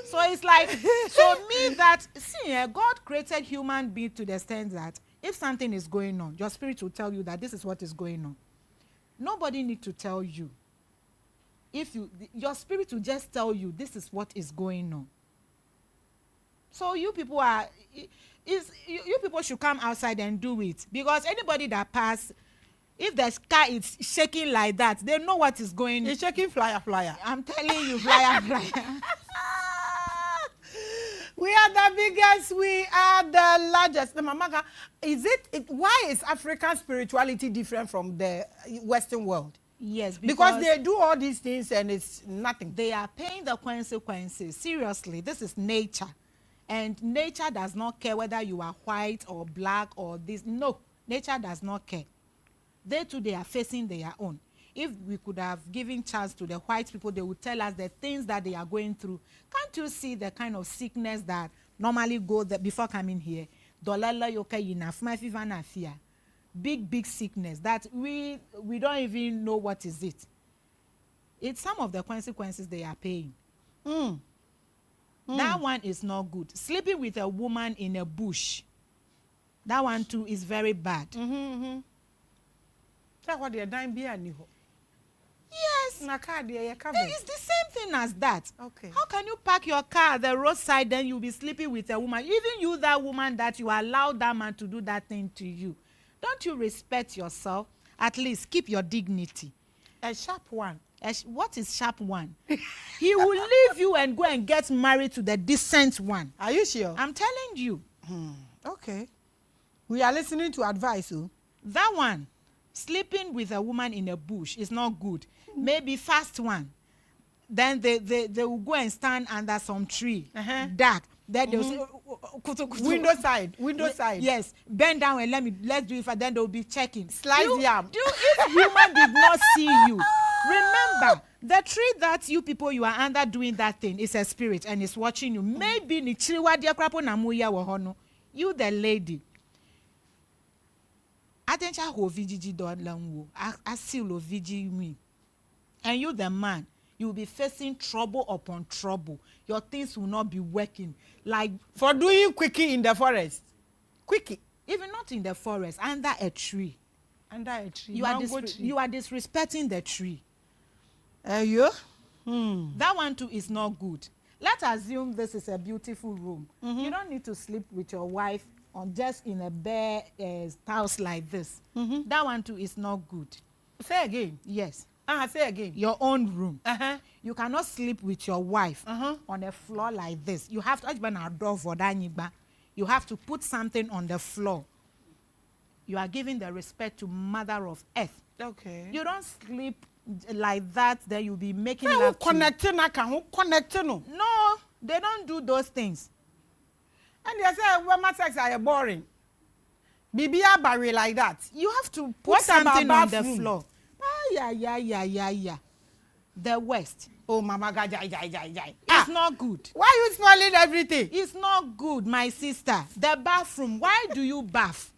So it's like, so me that, see, God created human being to the extent that if something is going on, your spirit will tell you that this is what is going on. Nobody need to tell you. If your spirit will just tell you this is what is going on. So you people you people should come outside and do it, because anybody that pass, if the car is shaking like that, they know what is going on. It's shaking flyer. I'm telling you, flyer. We are the biggest, we are the largest. The Mamaga, why is African spirituality different from the Western world? Yes, because they do all these things and it's nothing. They are paying the consequences. Seriously, this is nature. And nature does not care whether you are white or black or this. No, nature does not care. They too, they are facing their own. If we could have given chance to the white people, they would tell us the things that they are going through. Can't you see the kind of sickness that normally go there before coming here? Big sickness that we don't even know what is it. It's some of the consequences they are paying. That one is not good. Sleeping with a woman in a bush, that one too is very bad. That's what they are dying beer. Yes. It's the same thing as that. Okay. How can you park your car at the roadside, then you'll be sleeping with a woman? Even you, that woman, that you allowed that man to do that thing to you. Don't you respect yourself? At least keep your dignity. A sharp one. What is sharp one? He will leave you and go and get married to the decent one. Are you sure? I'm telling you. Okay. We are listening to advice. That one, sleeping with a woman in a bush is not good. Maybe first one. Then they will go and stand under some tree, dark. Then they'll say, window side. Yes, bend down and let's do it. Then they'll be checking. Slice yam. If human did not see you, remember the tree that you people you are under doing that thing is a spirit and it's watching you. Maybe ni chiriwa dia krapo na muya wohono. You the lady. Attention ho vijiji do lanwo. Asilo viji me. And you the man, you will be facing trouble upon trouble. Your things will not be working. Like for doing quickie in the forest. Quickie. Even not in the forest, under a tree. Under a tree. You are disrespecting the tree. You? That one too is not good. Let's assume this is a beautiful room. You don't need to sleep with your wife on just in a bare house like this. That one too is not good. Say again. Yes. Say again. Your own room. You cannot sleep with your wife on a floor like this. You have to you have to put something on the floor. You are giving the respect to Mother of Earth. Okay. You don't sleep like that, then you'll be making love to. No, they don't do those things. And they say women sex are boring. Bibia barry like that. You have to put something on the floor. Yeah. The West. Oh, Mamaga, jai. It's not good. Why you spoiling everything? It's not good, my sister. The bathroom. Why do you bath?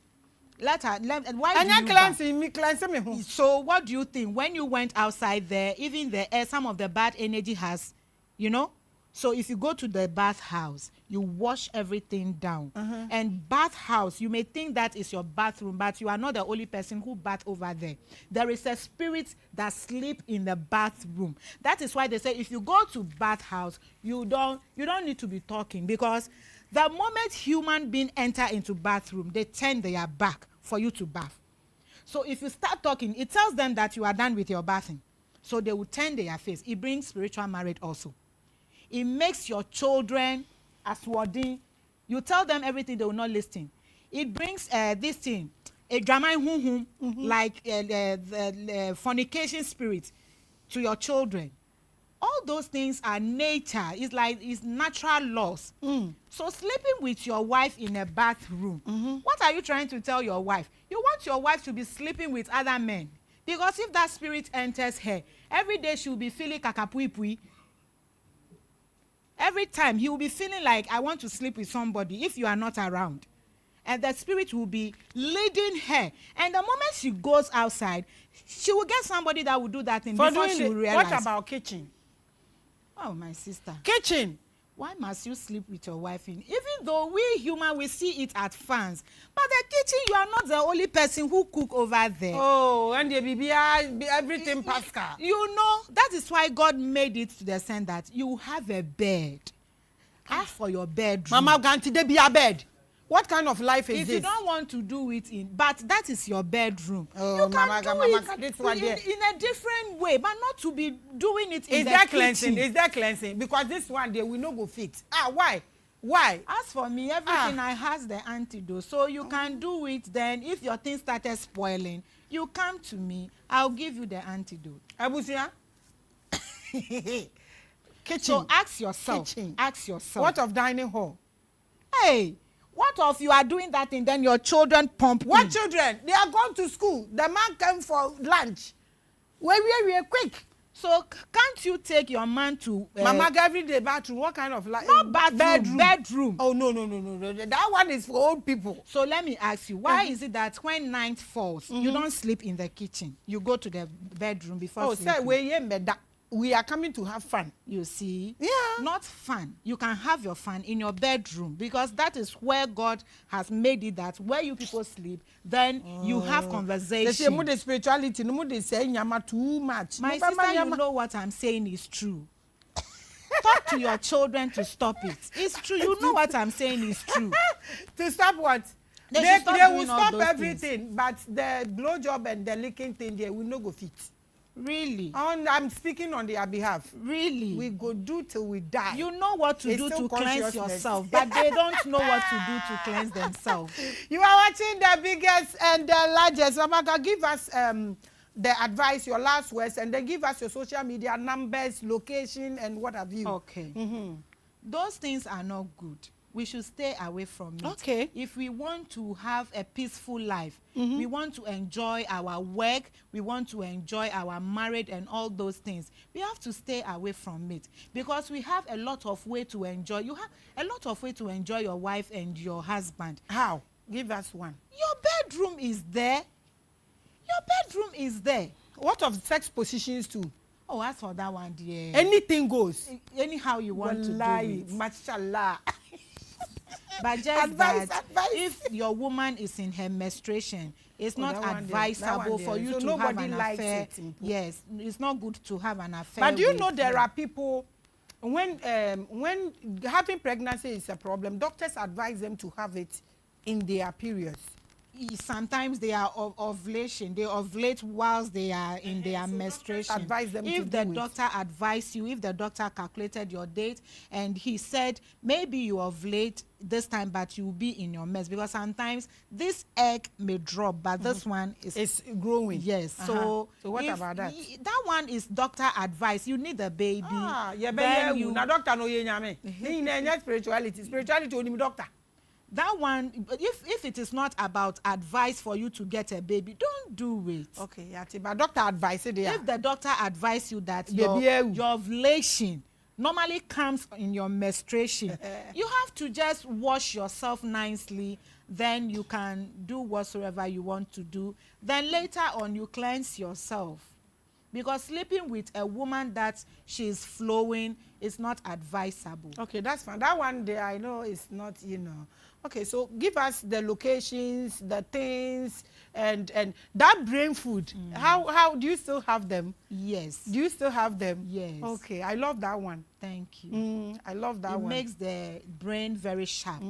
Why and do you cleansing me. So what do you think when you went outside there? Even the air, some of the bad energy has, you know. So if you go to the bathhouse, you wash everything down. And bathhouse, you may think that is your bathroom, but you are not the only person who bath over there. There is a spirit that sleep in the bathroom. That is why they say if you go to bathhouse, you don't need to be talking, because the moment human being enter into bathroom, they turn their back for you to bath. So if you start talking, it tells them that you are done with your bathing. So they will turn their face. It brings spiritual marriage also. It makes your children aswarding. You tell them everything, they will not listen. It brings this thing, a drama like the fornication spirit to your children. All those things are nature. It's natural laws. So sleeping with your wife in a bathroom, what are you trying to tell your wife? You want your wife to be sleeping with other men. Because if that spirit enters her, every day she will be feeling kakapui. Every time he will be feeling like, I want to sleep with somebody if you are not around. And the spirit will be leading her. And the moment she goes outside, she will get somebody that will do that thing before she will realize. What about kitchen? Oh, my sister. Kitchen. Why must you sleep with your wife in? Even though we human, we see it at fans. But the kitchen, you are not the only person who cook over there. Oh, and the baby, everything Pascal. You know, that is why God made it to the sense that you have a bed. Ask for your bedroom. Mama Ganti, there be a bed. What kind of life is if this? If you don't want to do it in, but that is your bedroom. Oh, you can do it in a different way, but not to be doing it in the kitchen. Is that cleansing? Because this one day we no go fit. Why? Why? As for me, everything I has the antidote. So you can do it. Then if your thing started spoiling, you come to me. I'll give you the antidote. Abusia? Kitchen. So ask yourself. Kitchen. Ask yourself. What of dining hall? Hey. What if you are doing that and then your children pump What in? children? They are going to school. The man came for lunch. We're quick. So can't you take your man to MAMAGA every day bathroom? What kind of life? Not bathroom. Bedroom. Oh no. That one is for old people. So let me ask you, why is it that when night falls, you don't sleep in the kitchen? You go to the bedroom before sleeping. Oh, say we are coming to have fun. You see? Yeah. Not fun. You can have your fun in your bedroom, because that is where God has made it that where you people sleep, then you have conversation. They say more the spirituality, no more they say nyama too much. My sister, you know what I'm saying is true. Talk to your children to stop it. It's true. You know what I'm saying is true. To stop what? They will stop everything, but the blowjob and the licking thing, they will not go fit. Really? I'm speaking on their behalf. Really? We go do till we die. You know what to do to cleanse yourself, but they don't know what to do to cleanse themselves. You are watching the biggest and the largest. MAMAGA, give us the advice, your last words, and then give us your social media numbers, location, and what have you. Okay. Those things are not good. We should stay away from it. Okay. If we want to have a peaceful life, we want to enjoy our work, we want to enjoy our marriage and all those things, we have to stay away from it, because we have a lot of way to enjoy. You have a lot of way to enjoy your wife and your husband. How? Give us one. Your bedroom is there. Your bedroom is there. What of sex positions too? Oh, as for that one, dear. Anything goes. Anyhow you want to do it. Mashallah. But just advice. If your woman is in her menstruation, it's not advisable for you to have an affair. Yes, it's not good to have an affair. But do you know there are people, when having pregnancy is a problem, doctors advise them to have it in their periods. Sometimes they are ovulation. They ovulate whilst they are in their menstruation. Advise them if the doctor advised you, if the doctor calculated your date and he said maybe you ovulate this time but you will be in your mess, because sometimes this egg may drop but this one is growing. Yes. So what about that? That one is doctor advice. You need a baby. Then you na doctor no yenyame. Spirituality only doctor. That one, if it is not about advice for you to get a baby, don't do it. Okay, but doctor advice it. If the doctor advises you that your ovulation normally comes in your menstruation, you have to just wash yourself nicely, then you can do whatsoever you want to do. Then later on, you cleanse yourself. Because sleeping with a woman that she's flowing is not advisable. Okay, that's fine. That one there, I know is not, you know. Okay, so give us the locations, the things, and that brain food. How do you still have them? Yes. Do you still have them? Yes. Okay, I love that one. Thank you. I love that one. It makes the brain very sharp.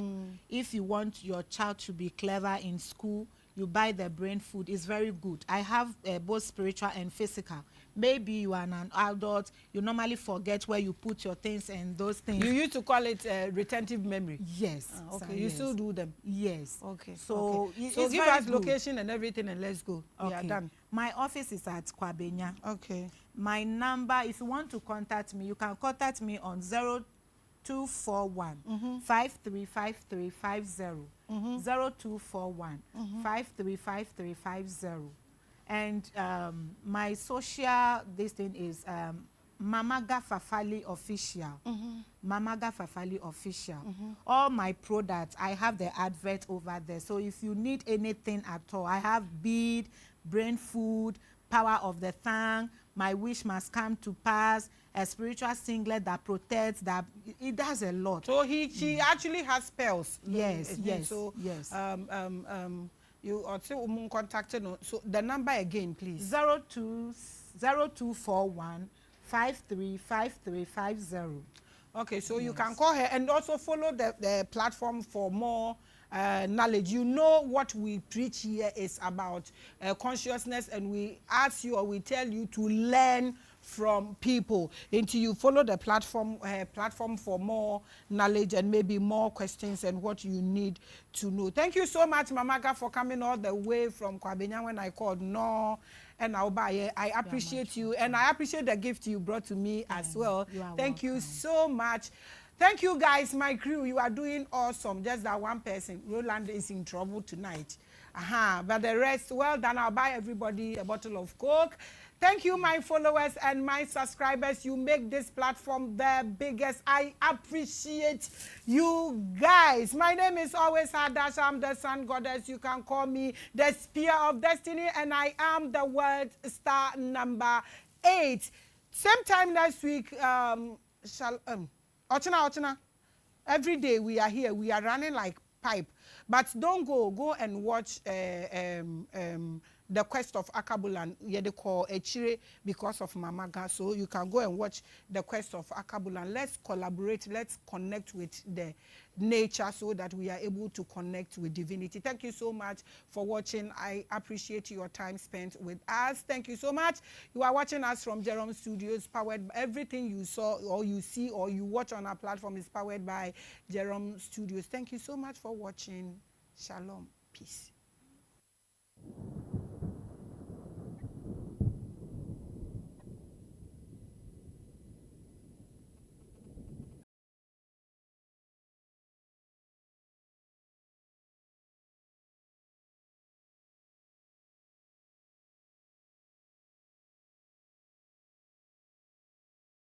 If you want your child to be clever in school, you buy the brain food. It's very good. I have both spiritual and physical. Maybe you are an adult, you normally forget where you put your things and those things. You used to call it retentive memory. Yes. Okay, you still do them. Yes. Okay. So, okay. So give us location and everything and let's go. Okay. We are done. My office is at Kwabenya. Okay. My number, if you want to contact me, you can contact me on 0241 535350. 0241 535350. And my social, this thing is MAMAGA FAFALI official. MAMAGA FAFALI official. All my products, I have the advert over there. So if you need anything at all, I have bead, brain food, power of the tongue, my wish must come to pass, a spiritual singlet that protects, that it does a lot. So she actually has spells. Yes, yes, so, yes. You also contacted. So the number again, please. 0241 535350. Okay, so you can call her and also follow the platform for more knowledge. You know what we preach here is about consciousness, and we ask you or we tell you to learn from people until you follow the platform for more knowledge and maybe more questions and what you need to know. Thank you so much, MAMAGA, for coming all the way from Kwabenya when I called no. And I appreciate you, and I appreciate the gift you brought to me as well. Thank you so much. Thank you guys, my crew. You are doing awesome. Just that one person, Roland, is in trouble tonight. But the rest, well done. I'll buy everybody a bottle of Coke. Thank you, my followers and my subscribers. You make this platform the biggest. I appreciate you guys. My name is always Hadassah. I'm the sun goddess. You can call me the Spear of Destiny, and I am the world star number 8. Same time next week. Ochina. Every day we are here. We are running like pipe. But don't go and watch the Quest of Akabulan. Yeah, they call Echire because of MAMAGA. So you can go and watch the Quest of Akabulan. Let's collaborate. Let's connect with the nature so that we are able to connect with divinity. Thank you so much for watching. I appreciate your time spent with us. Thank you so much. You are watching us from Jerome Studios, powered by everything you saw or you see or you watch on our platform is powered by Jerome Studios. Thank you so much for watching. Shalom. Peace.